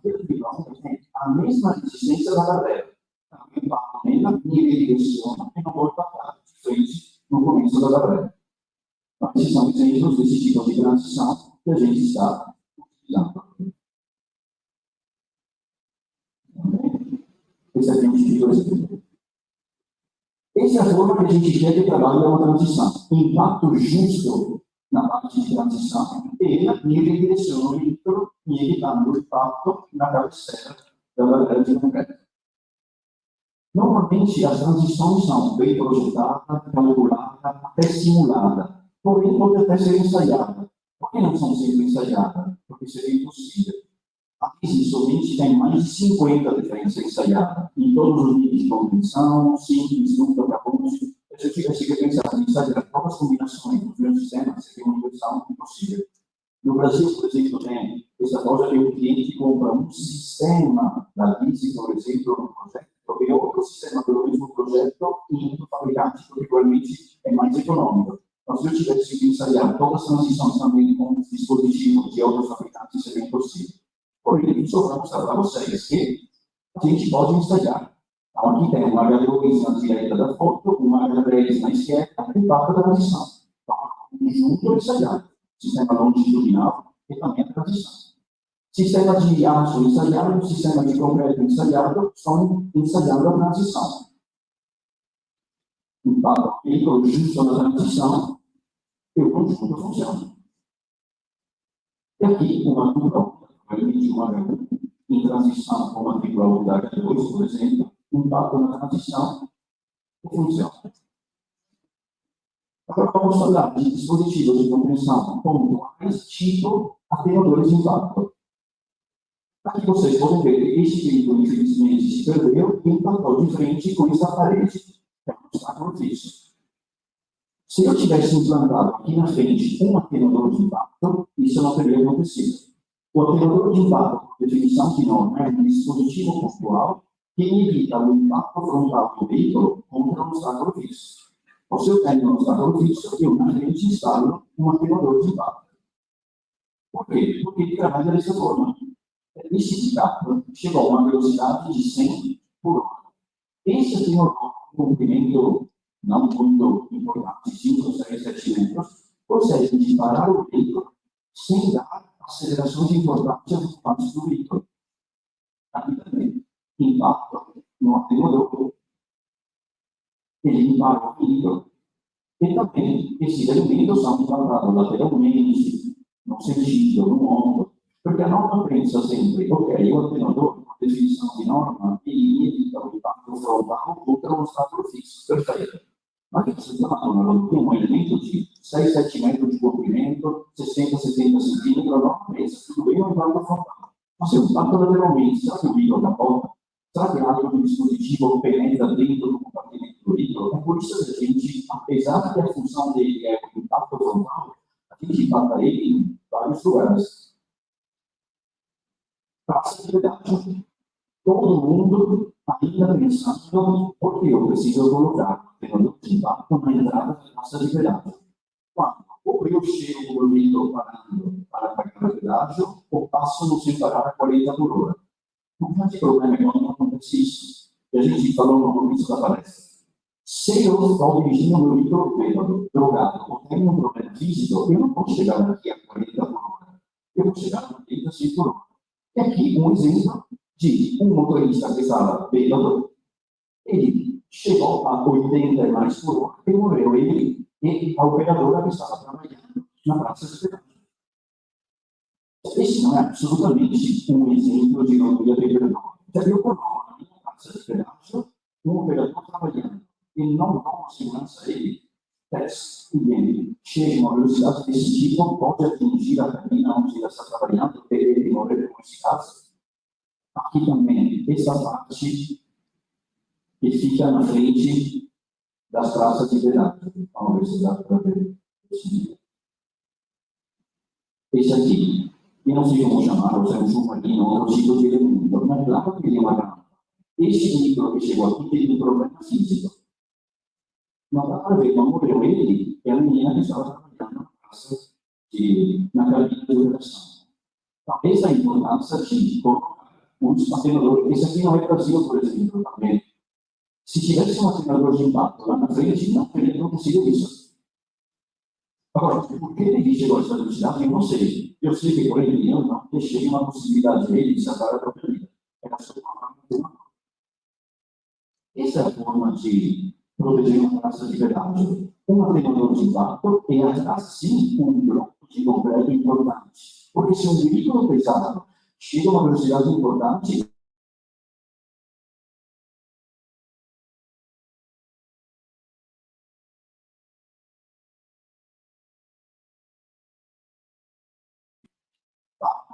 tem a mesma resistência da barreira. O impacto nela me redireciona e não vou impactar de frente no começo da barreira. Então, esses são exemplos desse tipo de transição que a gente está utilizando. Esse aqui é um tipo de exemplo. Essa é a forma que a gente quer que trabalhe uma transição. Impacto justo na parte de transição, ela me redireciona o veículo e evitando o impacto na cabeceira da barreira de concreto. Normalmente, as transições são bem projetadas, calculadas, até simuladas. Porém, pode até ser ensaiada. Por que não são sempre ensaiadas? Porque seria impossível. Aqui, somente tem mais de 50 diferenças ensaiadas, em todos os níveis de compreensão, simples, dupla, capuz. Se eu tivesse que pensar em ensaiar novas combinações do meu sistema, seria uma inversão impossível. No Brasil, por exemplo, tem essa coisa de um cliente que compra um sistema da Disney, por exemplo, no projeto, e outro sistema do mesmo projeto em um fabricante que provavelmente é mais econômico. Então, se eu tivesse que ensaiar todas as transições também com dispositivos de outros fabricantes, seria impossível. Por isso, eu vou mostrar para vocês que a gente pode ensaiar. Então, aqui tem uma H2 na direita da foto, uma H3 na esquerda, e parte da transição. Então, junto ensaiado. Sistema longitudinal e também a transição. Sistema de aço ensaiado, sistema de concreto ensaiado, estão ensaiando a transição. Impacto o veículo justo na transição e o conjunto funciona. E aqui, uma dupla, realmente uma H1, em transição com uma tripla da H2, por exemplo, impacto na transição e funciona. Agora vamos falar de dispositivos de compreensão pontuais, tipo atenuadores de impacto. Aqui vocês podem ver que este veículo, infelizmente, se perdeu e impactou de frente com essa parede, que é um obstáculo fixo. Se eu tivesse implantado aqui na frente um atenuador de impacto, isso não teria acontecido. O atenuador de impacto, por definição de norma, é um dispositivo pontual que evita o impacto frontal do veículo contra um obstáculo fixo. Ou se eu tenho um obstáculo fixo, eu na frente instalo um atenuador de impacto. Por quê? Porque ele trabalha dessa forma. Esse impacto chegou a uma velocidade de 100 por hora. Esse atenuador, com comprimento não muito importante, 5 ou 6 centímetros, consegue disparar o veículo sem dar acelerações importantes aos partes do veículo. Aqui também, impacto no atenuador, ele dispara o veículo. E também, esses elementos são implantados lateralmente, no sentido, no ombro, porque a norma pensa sempre, ok, o atenuador, por definição de norma, ele evita o impacto frontal contra um obstáculo fixo. Perfeito. Mas você está falando de um elemento de 6, 7 metros de comprimento, 60, 70 centímetros, a norma pensa, tudo bem, o impacto frontal. Mas o impacto lateralmente, será que o veículo da porta? Será que algo do dispositivo penetra dentro do compartimento do veículo? É por isso que a gente, apesar de que a função dele é o impacto frontal, a gente impacta ele em vários lugares. Passa de verdade. Todo mundo ainda pensando porque eu preciso colocar o impacto na entrada da nossa liberdade. Quando ou eu chego o veículo parando para pagar o pedágio, ou passo no separar a 40 por hora. Não tem problema quando não acontece isso. E a gente falou no começo da palestra. Se eu estou dirigindo o meu veículo bêbado, drogado, ou tenho um problema físico, eu não posso chegar aqui a 40 por hora. Eu vou chegar a 35 por hora. E aqui um exemplo de um motorista que estava bêbado, ele chegou a 80 mais por hora e morreu. Ele e a operadora che stava trabalhando na praça de pedágio. Esse não é absolutamente um exemplo de economia de perdão. Já eu coloco na minha praça de pedágio um operador trabalhando e não dá uma segurança a ele. E ele chega a uma velocidade desse tipo, pode atingir a cabina onde ele está trabalhando, ele morrer com esse caso. Aqui também, essa parte que fica na frente das praças de pedágio. Vamos ver se dá para ver esse aqui. E não sei como chamar, ou se é um submarino, ou outro tipo de elemento, mas lá para ter uma rampa. Este micro que chegou aqui teve um problema físico. Não dá para ver como morreu ele e a menina que estava trabalhando na cabine de operação. Talvez a importância de colocar um desmantelador. Esse aqui não é Brasil, por exemplo, também. Se tivesse um atenuador de impacto lá na frente, não teria acontecido isso. Agora, por que ele chegou a essa velocidade, eu não sei. Eu sei que por ele eu não deixei uma possibilidade dele de salvar a própria vida. Era só uma. Essa é a forma de proteger uma praça de pedágio. Um atenuador de impacto é, assim, um bloco de concreto importante. Porque se um veículo pesado chega a uma velocidade importante,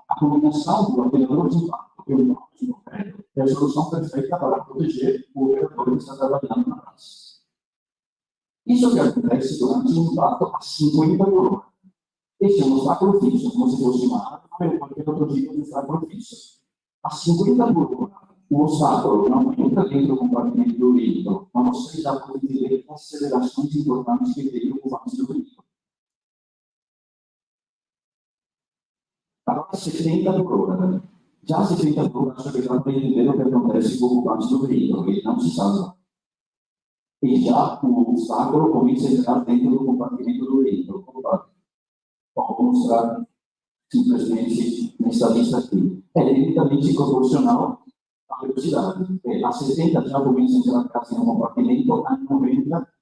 a combinação do atenuador de impacto e o bloco de concreto é a solução perfeita para proteger o operador que está trabalhando na praça. Isso que acontece durante um impacto a 50 por hora. Esse é um obstáculo fixo, como se fosse uma arma ou qualquer outro tipo de obstáculo fixo. A 50 por hora, o obstáculo não entra dentro do compartimento do veículo, mas você já pode ver acelerações importantes que teriam ocupantes do veículo. Agora, 70 por hora. Já 70 por hora, acho que já para entender o que acontece com o ocupante do veículo, ele não se salva. E já o obstáculo começa a entrar dentro do compartimento do veículo. Vou mostrar simplesmente nessa lista aqui. É diretamente proporcional à velocidade. A 60 já começa a entrar quase no compartimento, a 90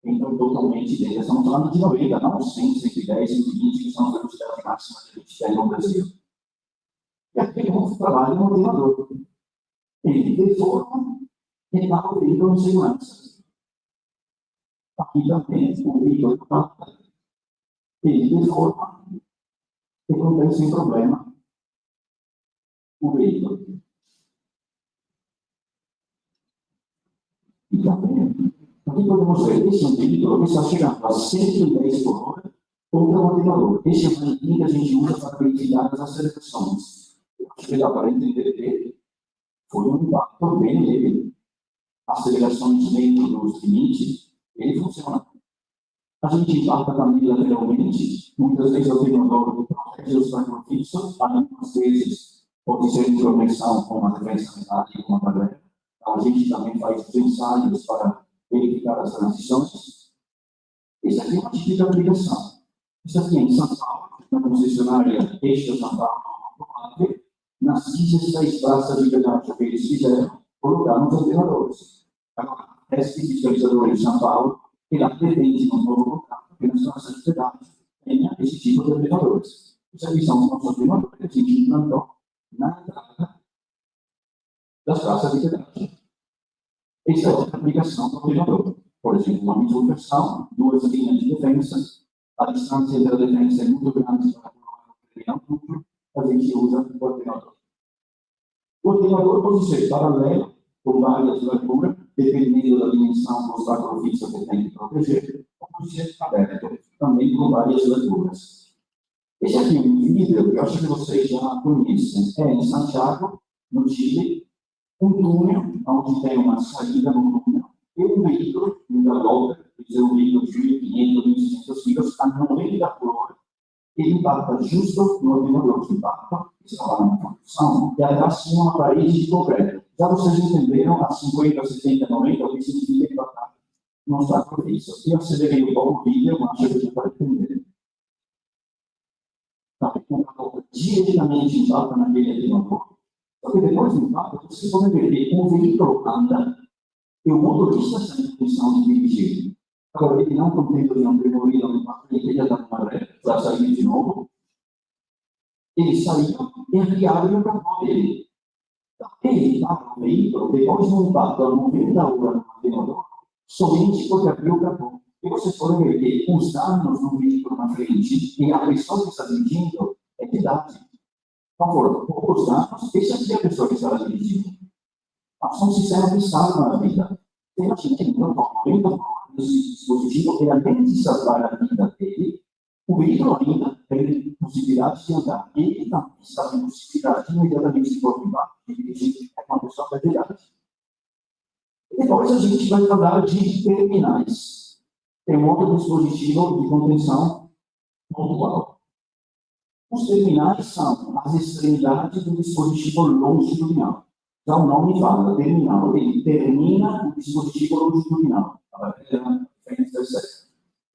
entra totalmente dentro. Estamos falando de 90, não 100, 110, 120, que são as velocidades máximas que a gente tem no Brasil. E aqui é um trabalho no ordenador. Ele deforma e dá o veículo em segurança. Aqui também o veículo está. Ele deforma e contém sem problema o veículo. E também, aqui podemos ver, esse é um veículo que está chegando a 110 por hora contra o atenuador. Esse é o manequim que a gente usa para verificar as acelerações. Acho que dá para entender que foi um impacto bem leve. Acelerações dentro dos limites, ele funciona. A gente impacta também lateralmente, muitas vezes o atenuador protege o obstáculo fixo, algumas vezes pode ser em conexão com uma defesa metálica, com uma barreira. Então, a gente também faz os ensaios para verificar as transições. Essa aqui é uma típica aplicação. Isso aqui é em São Paulo, na concessionária Eixo São Paulo, nas 16 praças de pedágio que eles fizeram, colocaram os atenuadores. Agora, esse fiscalizador em São Paulo, ele pretende no novo contrato, que nas praças de pedágio tenha esse tipo de atenuadores. Isso aqui são os nossos atenuadores que a gente implantou na entrada das praças de pedágio. Essa é outra aplicação do atenuador. Por exemplo, uma bifurcação, duas linhas de defesa, a distância entre a defesa é muito grande para o núcleo, a gente usa o atenuador. O atenuador pode ser paralelo, com várias larguras, dependendo da dimensão do obstáculo fixo que tem que proteger, ou pode ser aberto, também com várias larguras. Esse aqui é um vídeo que eu acho que vocês já conhecem. É em Santiago, no Chile, um túnel onde tem uma saída no túnel e um veículo, um Galop, que é um veículo de 1.500, 1.600 quilos, a 90 por hora, ele impacta justo no atenuador de impacto, que está lá na construção, e atrás tinha uma parede de concreto. Já vocês entenderam a 50, 70, 90, o que significa impactar no obstáculo fixo. Eu acelerei um pouco o vídeo, mas acho que você pode entender. Diretamente impacta naquele atenuador. Porque depois do impacto, você pode ver que o veículo anda e o motorista está em condição de dirigir. Agora, ele não contente de não ter morrido no impacto, ele queria dar uma ré para sair de novo. Ele saiu e abriu o capô dele. Ele estava no veículo, depois de um impacto a 90 horas no mantenedor, somente porque abriu o capô. E vocês podem ver que os danos no veículo na frente e a pessoa que está dirigindo é de idade. Por favor, poucos danos, essa aqui é a pessoa que está dirigindo. Mas um sistema que salva a vida. Tem gente que não toma 90 horas desse dispositivo e além de salvar a vida dele, o veículo ainda tem possibilidade de andar. Ele não está em possibilidade de imediatamente se movimentar e dirigir com uma pessoa da idade. Depois a gente vai falar de terminais. Tem um outro dispositivo de contenção pontual. Os terminais são as extremidades do dispositivo longitudinal. Então, o nome fala terminal, ele termina o dispositivo longitudinal.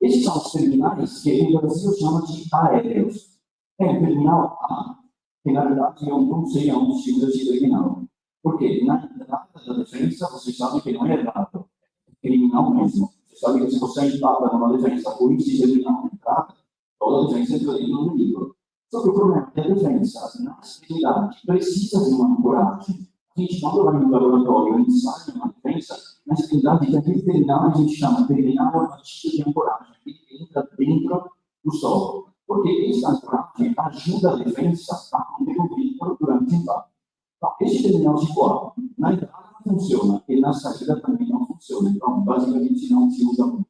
Esses são os terminais que o Brasil chama de aéreos. Tem o terminal A, que na verdade eu não sei aonde chega esse terminal. Porque na entrada da defesa, vocês sabem que não é errado, é criminal mesmo. Você sabe que se você empata numa defesa por esse terminal na entrada, toda a defesa entra dentro do livro. Só que o problema é que a defesa, na extremidade, precisa de uma ancoragem. A gente, quando vai no laboratório, ensaia uma defesa, na extremidade, que aquele terminal a gente chama terminal armativo de ancoragem, que entra dentro do solo. Porque essa ancoragem ajuda a defesa a manter o veículo durante o impacto. Então, esse terminal tipo A, na entrada não funciona, e na saída também não funciona. Então, basicamente, não se usa muito.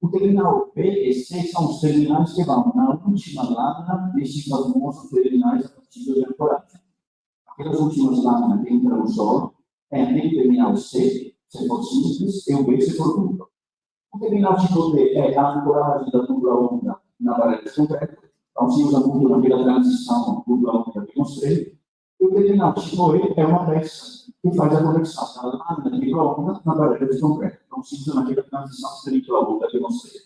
O terminal B e C são os terminais que vão na última lâmina desses famosos terminais armativos de ancoragem. Aquelas últimas lâminas que entram no solo é aquele terminal C, se for simples, e o B, se for duplo. O terminal tipo D é a ancoragem da dupla onda na parede de concreto. Então, se usa muito naquela transição dupla onda que mostrei. E o terminal tipo E é uma peça que faz a conexão da lâmina de dupla onda na parede de concreto. Então, se usa naquela transição dupla onda que mostrei.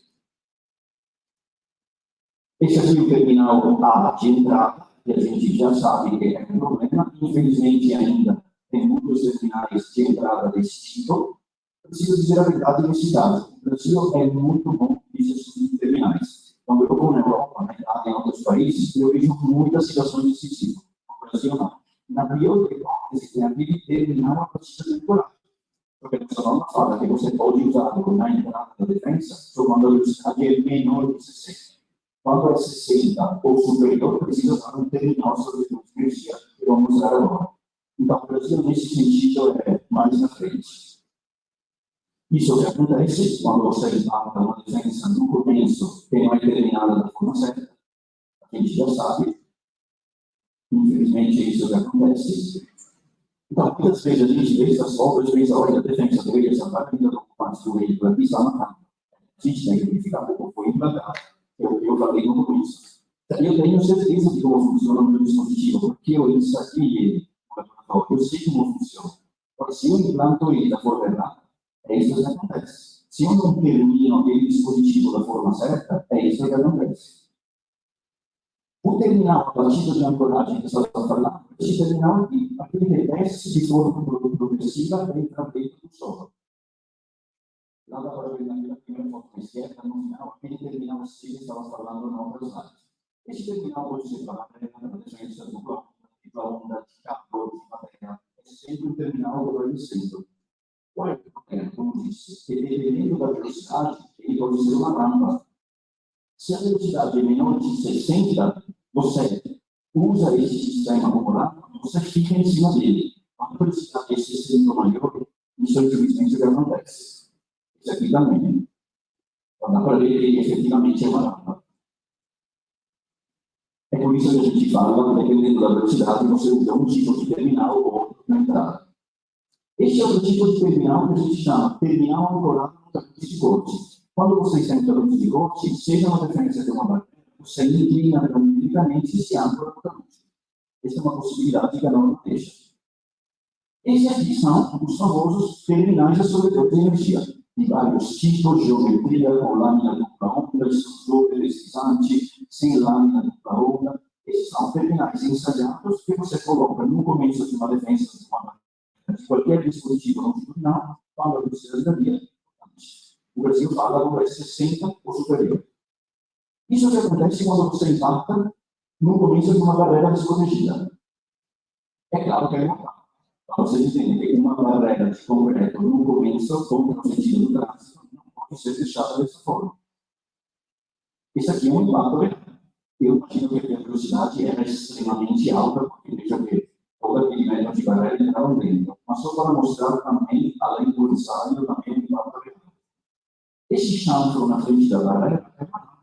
Esse aqui é o terminal A de entrada, que a gente já sabe que é um problema. Infelizmente, ainda tem muitos terminais de entrada desse tipo. Preciso dizer a verdade nesse caso. O Brasil é muito bom nesses terminais. Quando eu vou na Europa, na Itália, em outros países, eu vejo muitas situações desse tipo. No Brasil, não. Na pior hipótese, tem aquele terminal a partir da temporada. Porque a nossa norma fala que você pode usar na entrada da defesa, quando a velocidade é menor que 60. Quando é 60 ou superior, precisa usar um terminal sobre energia, que vamos usar agora. Então, o Brasil, nesse sentido, é mais na frente. Isso que acontece quando você impacta uma defesa no começo, que não é terminada da forma certa. A gente já sabe. Infelizmente, isso que acontece. Então, muitas vezes a gente vê essas obras, pensa, olha, a defesa deveria estar partindo do ocupante do veículo aqui, está na cama. A gente tem que verificar como foi implantado. Eu falei no começo. Eu tenho certeza de como funciona o meu dispositivo, porque eu ensaiei ele. Eu sei como funciona. Porque se eu implanto ele da forma errada, é isso que acontece. Se eu não termino aquele dispositivo da forma certa, é isso que acontece. O terminal, a partir de ancoragem que você está falando, esse terminal aqui, aquele que desce de forma progressiva, entra dentro do solo. Lá dá para ver naquela primeira foto à esquerda, no final, aquele terminal C que estava falando na outra slide. Esse terminal pode ser para a defesa do bloco, da onda, de calor, de material. É sempre um terminal do lado centro. Qual é o problema? Como disse, que dependendo da velocidade, ele pode ser uma rampa. Se a velocidade é menor de 60, você usa esse sistema como rampa, você fica em cima dele. A velocidade é 60 maior, isso é infelizmente o que acontece. Isso aqui também. Então, dá para ver que efetivamente é uma rampa. É por isso que a gente fala, dependendo da velocidade, você usa um tipo de terminal ou outro na entrada. Este é o tipo de terminal que a gente chama terminal ancorado no tapete de corte. Quando você está em tapete de corte, seja uma referência de uma barreira, você inclina dramaticamente e se ancora no tapete. Essa é uma possibilidade que a norma deixa. Esses aqui são os famosos terminais absorvedores de energia, de vários tipos, geometria, com lâmina dupla onda, estrutura deslizante, sem lâmina dupla onda. Esses são terminais ensaiados que você coloca no começo de uma defesa de uma barreira, de qualquer dispositivo longitudinal, quando a velocidade da via. o Brasil fala agora 60 ou superior. Isso que acontece quando você impacta no começo de uma barreira desprotegida. É claro que é uma parte. Para vocês entenderem que uma barreira de concreto no começo, contra o sentido do trânsito, não pode ser deixada dessa forma. Isso aqui é um impacto real. Eu imagino que a velocidade era extremamente alta, porque veja que todo aquele metro de barreira entrava dentro. Mas só para mostrar também, além do ensaio, também o impacto real. Esse chanfro na frente da barreira é uma rampa.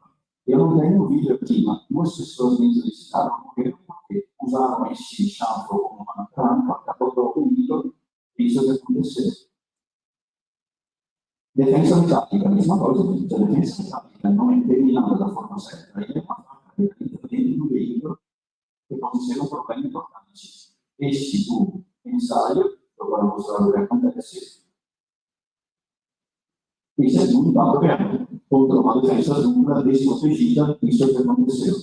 Eu não tenho vídeo aqui, mas duas pessoas dentro desse carro morreram porque usaram esse chanfro como uma rampa, capotou o vidro, e isso que aconteceu. Defesa tática, a mesma coisa, a defesa tática não é determinada da forma certa, aí é uma faca dentro do veículo que pode ser um problema importante. Este do ensaio, eu vou mostrar o que acontece. Isso é um impacto real. Contra uma defesa dupla desprotegida, isso é o que aconteceu.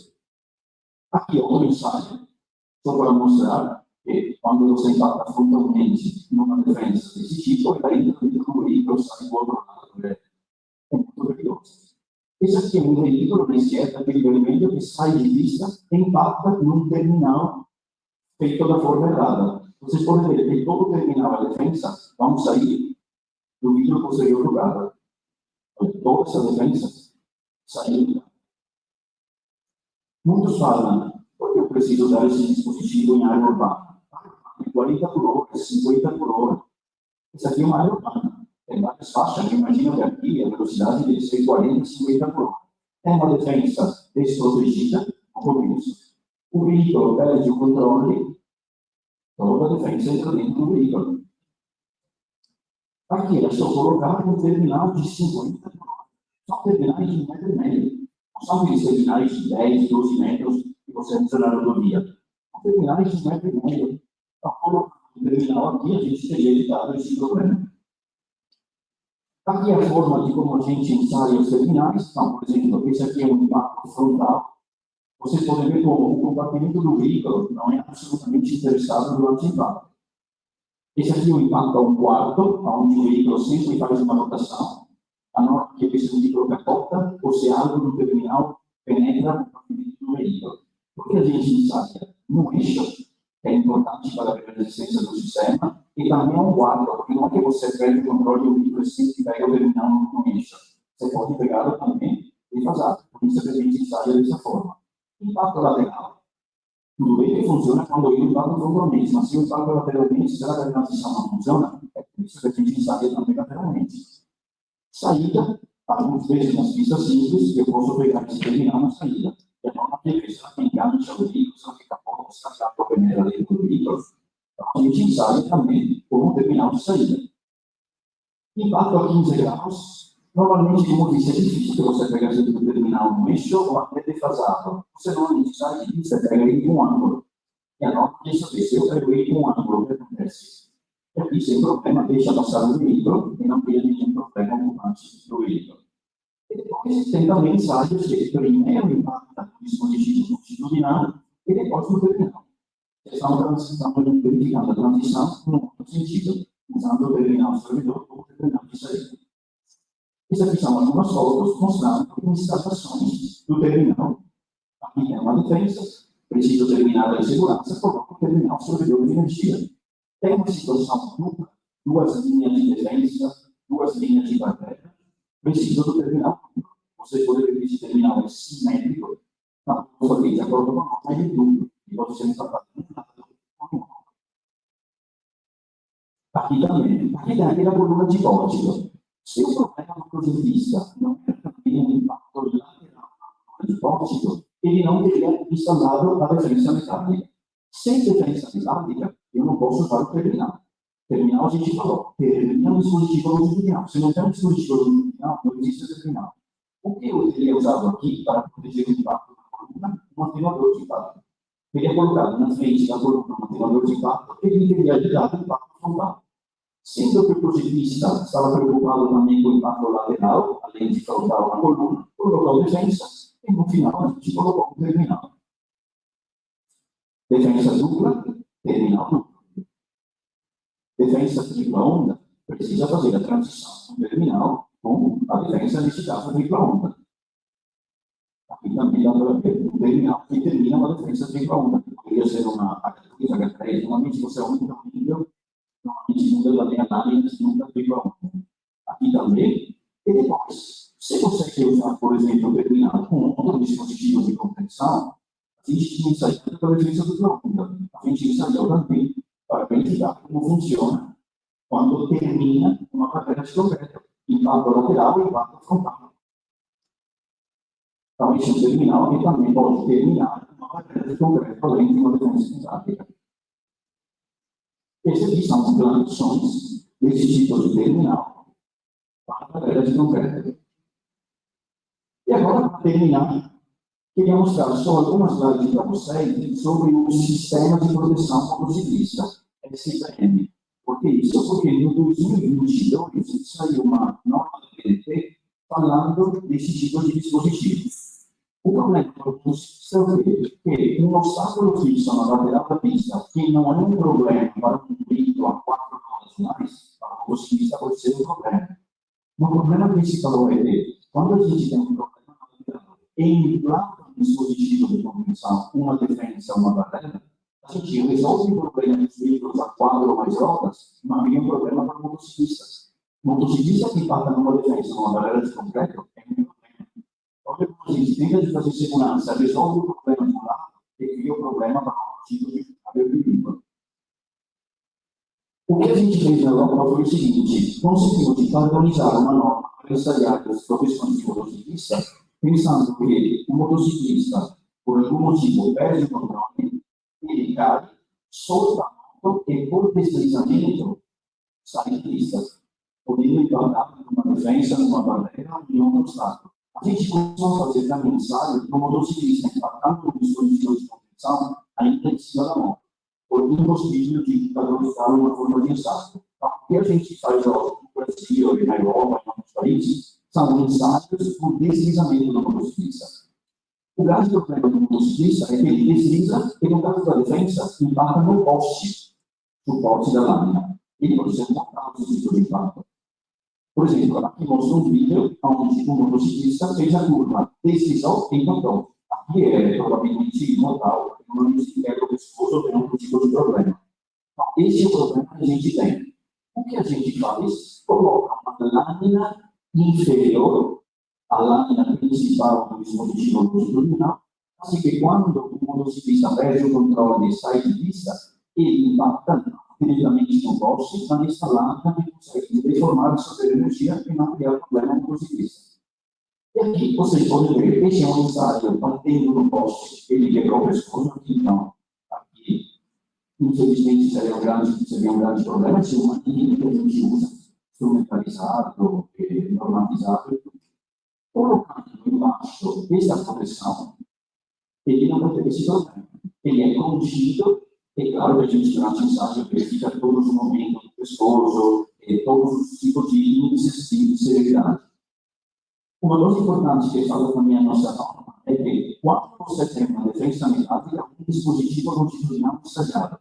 Aqui outro ensaio, só para mostrar que quando você impacta frontalmente numa defesa desse tipo, ele entra dentro do veículo, sai do outro lado. É muito perigoso. Esse aqui é um veículo na esquerda, aquele vermelho que sai de vista e impacta num terminal feito da forma errada. Vocês podem ver que todo terminal, a defesa, vão sair do vidro posterior do carro. Toda essa defesa saiu. Muitos falam, porque eu preciso dar esse dispositivo em área urbana. 40 por hora, 50 por hora. Isso aqui é uma área urbana. Tem várias faixas, eu imagino que aqui a velocidade deve ser 40, 50 por hora. É uma defesa desprotegida, como isso. O veículo perde o controle, toda a defesa entra dentro do veículo. Aqui é só colocar um terminal de 50 por hora. São terminais de 1,5 metro. Não são aqueles terminais de 10, 12 metros que você usa na rodovia. São terminais de 1,5 metro. Então, colocando um terminal aqui, a gente teria evitado esse problema. Aqui é a forma de como a gente ensaia os terminais. Então, por exemplo, esse aqui é um impacto frontal. Vocês podem ver como o compartimento do veículo não é absolutamente interessado durante o impacto. Esse aqui é um impacto a um quarto, onde o veículo sempre faz uma rotação. A norma que esse veículo capota, ou se algo do terminal penetra no compartimento do veículo. Porque a gente ensaia no eixo, que é importante para a resistência do sistema, e também é um quadro, porque não é que você perde o controle do veículo sempre pega o terminal no eixo. Você pode pegar também e fazer. Por isso que a gente ensaia dessa forma. Impacto lateral. Tudo bem que funciona quando o impacto frontalmente, mas se o impacto lateralmente, será que a transição não funciona? É por isso que a gente ensaia também lateralmente. Saída, algumas vezes nas pistas simples, eu posso pegar esse terminal na saída. É normal que ela tem engancha o veículo, só fica pouco descansado a peneira dentro do veículo. Então, a gente ensaia também como terminal de saída. Impacto a 15 graus. Normalmente, como disse, é difícil que você pegue esse terminal no eixo ou até defasado. Você normalmente sai de você pega ele em um ângulo. E a norma diz que se eu pego ele em um ângulo, o que acontece? Aqui, sem problema, deixa passar o veículo e não cria nenhum problema com o parte do veículo. E depois tem também ensaios que primeiro impacta o dispositivo longitudinal e depois no terminal. Estamos verificando a transição no outro sentido, usando o terminal servidor ou o terminal de saída. Essas aqui são algumas fotos mostrando instalações do terminal. Aqui tem uma defesa, preciso terminar a segurança, coloco o terminal servidor de energia. Tem uma situação dupla, duas linhas de defesa, duas linhas de barreira, preciso do terminal duplo. Você pode ver que esse terminal é simétrico, não, só que de acordo com a norma é duplo, e você não está fazendo nada com o aqui também, aqui tem aquela coluna de código. Se o problema do projetista não é também um impacto lateral de código, ele não teria instalado a defesa metálica. Sem defesa metálica, eu não posso usar o terminal. Terminal, a gente falou, terminal é um dispositivo longitudinal. Se não tem um dispositivo longitudinal, não existe terminal. O que eu teria usado aqui para proteger o impacto da coluna? Um atenuador de impacto. Teria colocado na frente da coluna um atenuador de impacto, ele teria ajudado o impacto frontal. Sendo que o projetista estava preocupado também com o impacto lateral, além de colocar uma coluna, colocou defesa, e no final a gente colocou um terminal. Defesa dupla, terminal duplo. Defesa tripla onda, precisa fazer a transição do terminal com a diferença nesse caso tripla onda. Aqui também dá para ver o terminal que termina uma diferença tripla onda, que poderia ser uma H2, H3, normalmente você aumenta o nível, normalmente muda também a lâmina, nunca tripla onda. Aqui também, e depois, se você quer usar, por exemplo, o terminal com outro dispositivo de compressão, a gente ensaiou pela diferença tripla onda. A gente ensaiou também para verificar como funciona quando termina uma barreira de concreto, impacto lateral e impacto frontal. Então, esse é um terminal que também pode terminar uma barreira de concreto além de uma diferença estática. Essas aqui são as plantações desse tipo de terminal para barreira de concreto. E agora, para terminar, queria mostrar só algumas slides para vocês sobre o sistema de proteção motociclista, SPM. Por que isso? Porque no 2022 saiu uma norma do PDT falando desse tipo de dispositivos. O problema é que um obstáculo fixo na lateral da pista, que não é um problema para um grito a 4 rodas mais, para o motociclista pode ser um problema. O problema principal é que, quando a gente tem um problema na lateral e implanta um dispositivo de contenção, uma defesa, uma barreira, a gente resolve o problema dos veículos a 4 ou mais rodas, mas havia um problema para o motociclista. O motociclista que empata numa defesa, numa barreira de concreto, é um problema. Olha como a gente tenta de fazer segurança, resolve o problema de um lado e cria o problema para o tipo de perigo. O que a gente fez na Europa foi o seguinte: conseguimos padronizar uma norma para ensaiar as profissões de motociclista, pensando que o motociclista, por algum motivo, perde o controle, ele cai, solta a moto e, por deslizamento, sai de pista, podendo implantar numa defesa, numa barreira, em um obstáculo. A gente começou a fazer também ensaio do motociclista impactando no dispositivo de proteção ainda em cima da moto, por impossível de padronizar uma forma de ensaio. Então, o que a gente faz no Brasil, na Europa, em outros países, são ensaios por deslizamento do motociclista. O grande problema do motociclista é que ele desliza e, no caso da defesa, impacta no poste da lâmina. Ele pode ser mortal esse tipo de impacto. Por exemplo, aqui mostra um vídeo onde o motociclista fez a curva, deslizou e impactou. Aqui é provavelmente mortal, normalmente é o pescoço tem um tipo de problema. Então, esse é o problema que a gente tem. O que a gente faz? Coloca uma lâmina inferior à lâmina principal do dispositivo longitudinal, assim que quando o motociclista perde o controle e sai de pista, ele impacta diretamente no poste, mas nessa lâmina ele consegue deformar a sua energia e não criar problema no motociclista. E aqui vocês podem ver, esse é um ensaio batendo no poste, ele quebrou o pescoço aqui, então, aqui, infelizmente seria um grande problema, se uma linha que a gente usa, instrumentalizado, normatizado, colocando embaixo dessa proteção, ele não vai ter esse problema. Ele é contido, é claro que a gente durante o ensaio verifica todos os momentos do pescoço, todos os tipos de índices de severidade. Uma coisa importante que fala também a nossa norma é que, quando você tem uma defesa metálica, um dispositivo longitudinal ensaiado,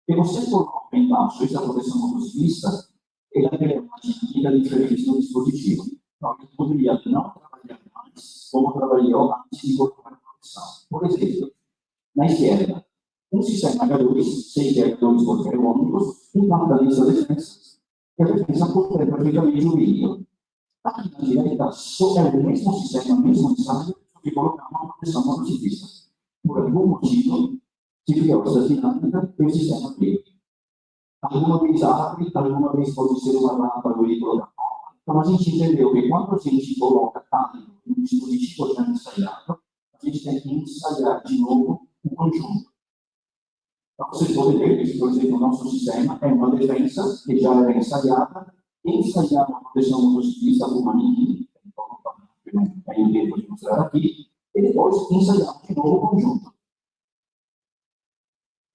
e você coloca embaixo essa proteção motociclista, ela é uma dinâmica diferente do dispositivo. Então, ele poderia não trabalhar mais como trabalhou antes de colocar a proteção. Por exemplo, na esquerda, um sistema H2, sei que é H2 qualquer ônibus, impacta nessa defesa, e a defesa pode ter perfeitamente o vídeo. Aqui na direita, só é o mesmo sistema, o mesmo ensaio, que colocar uma proteção motociclista. Por algum motivo, se criou essa dinâmica, o sistema veio. Alguma vez abre, alguma vez pode ser uma rampa do veículo da porta. Então, a gente entendeu que quando a gente coloca tanto um dispositivo já ensaiado, a gente tem que ensaiar de novo o conjunto. Então, vocês podem ver que, por exemplo, o nosso sistema é uma defesa que já é ensaiada, ensaiar uma proteção motociclista com uma manequim, então, tem o tempo de mostrar aqui, e depois ensaiar de novo o conjunto.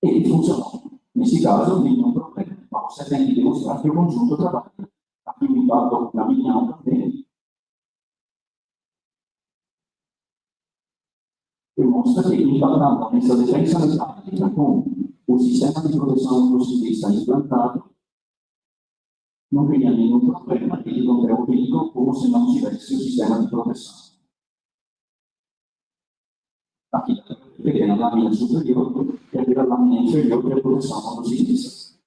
Ele funcionou. Nesse caso, nenhum problema. Mas você tem que demonstrar que o conjunto trabalha. Aqui o impacto caminhão também demonstra que impactando nessa defesa metálica com o sistema de proteção motociclista implantado, não cria nenhum problema, ele não é o perigo como se não tivesse o sistema de proteção. Aqui, pequena lâmina superior e a lâmina inferior que é a proteção contra os cientistas.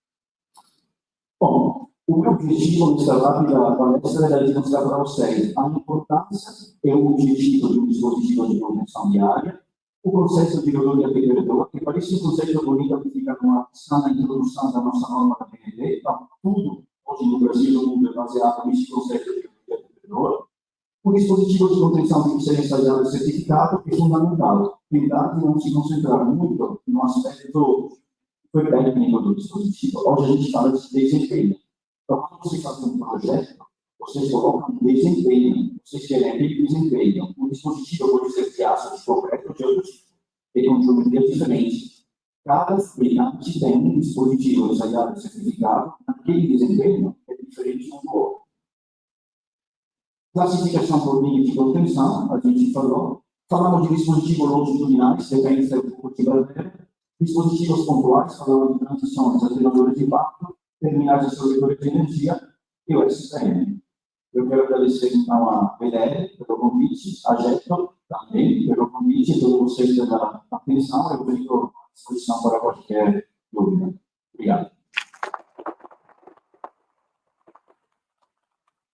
Bom, o meu objetivo nesta rápida palestra é demonstrar para vocês a importância e o objetivo de um dispositivo de proteção diária, o processo de rodovia perdedor, que parece um conceito bonito que fica com a sana introdução da nossa norma da PND, então tudo hoje no Brasil no mundo é baseado nesse conceito de rodovia perdedor. O dispositivo de contenção tem que ser ensaiado e certificado, é fundamental. Tentar não se concentrar muito no aspecto técnico do dispositivo. Hoje a gente fala de desempenho. Então, quando você faz um projeto, vocês colocam desempenho, vocês querem aquele desempenho. O dispositivo pode ser de aço, de concreto, de outro tipo. Tem uma geometria diferente. Cada fabricante tem um dispositivo ensaiado e certificado, aquele desempenho é diferente um do outro. Classificação por linha de contenção, a gente falou. Falamos de dispositivos longitudinais, depende do tipo de brasileiro. Dispositivos pontuais, falamos de transições, aceleradores de impacto, terminais absorvedores de energia e o SPM. Eu quero agradecer então a PDL pelo convite, a Jetro também pelo convite, e todos vocês pela atenção. Eu fico à disposição para qualquer dúvida. Obrigado.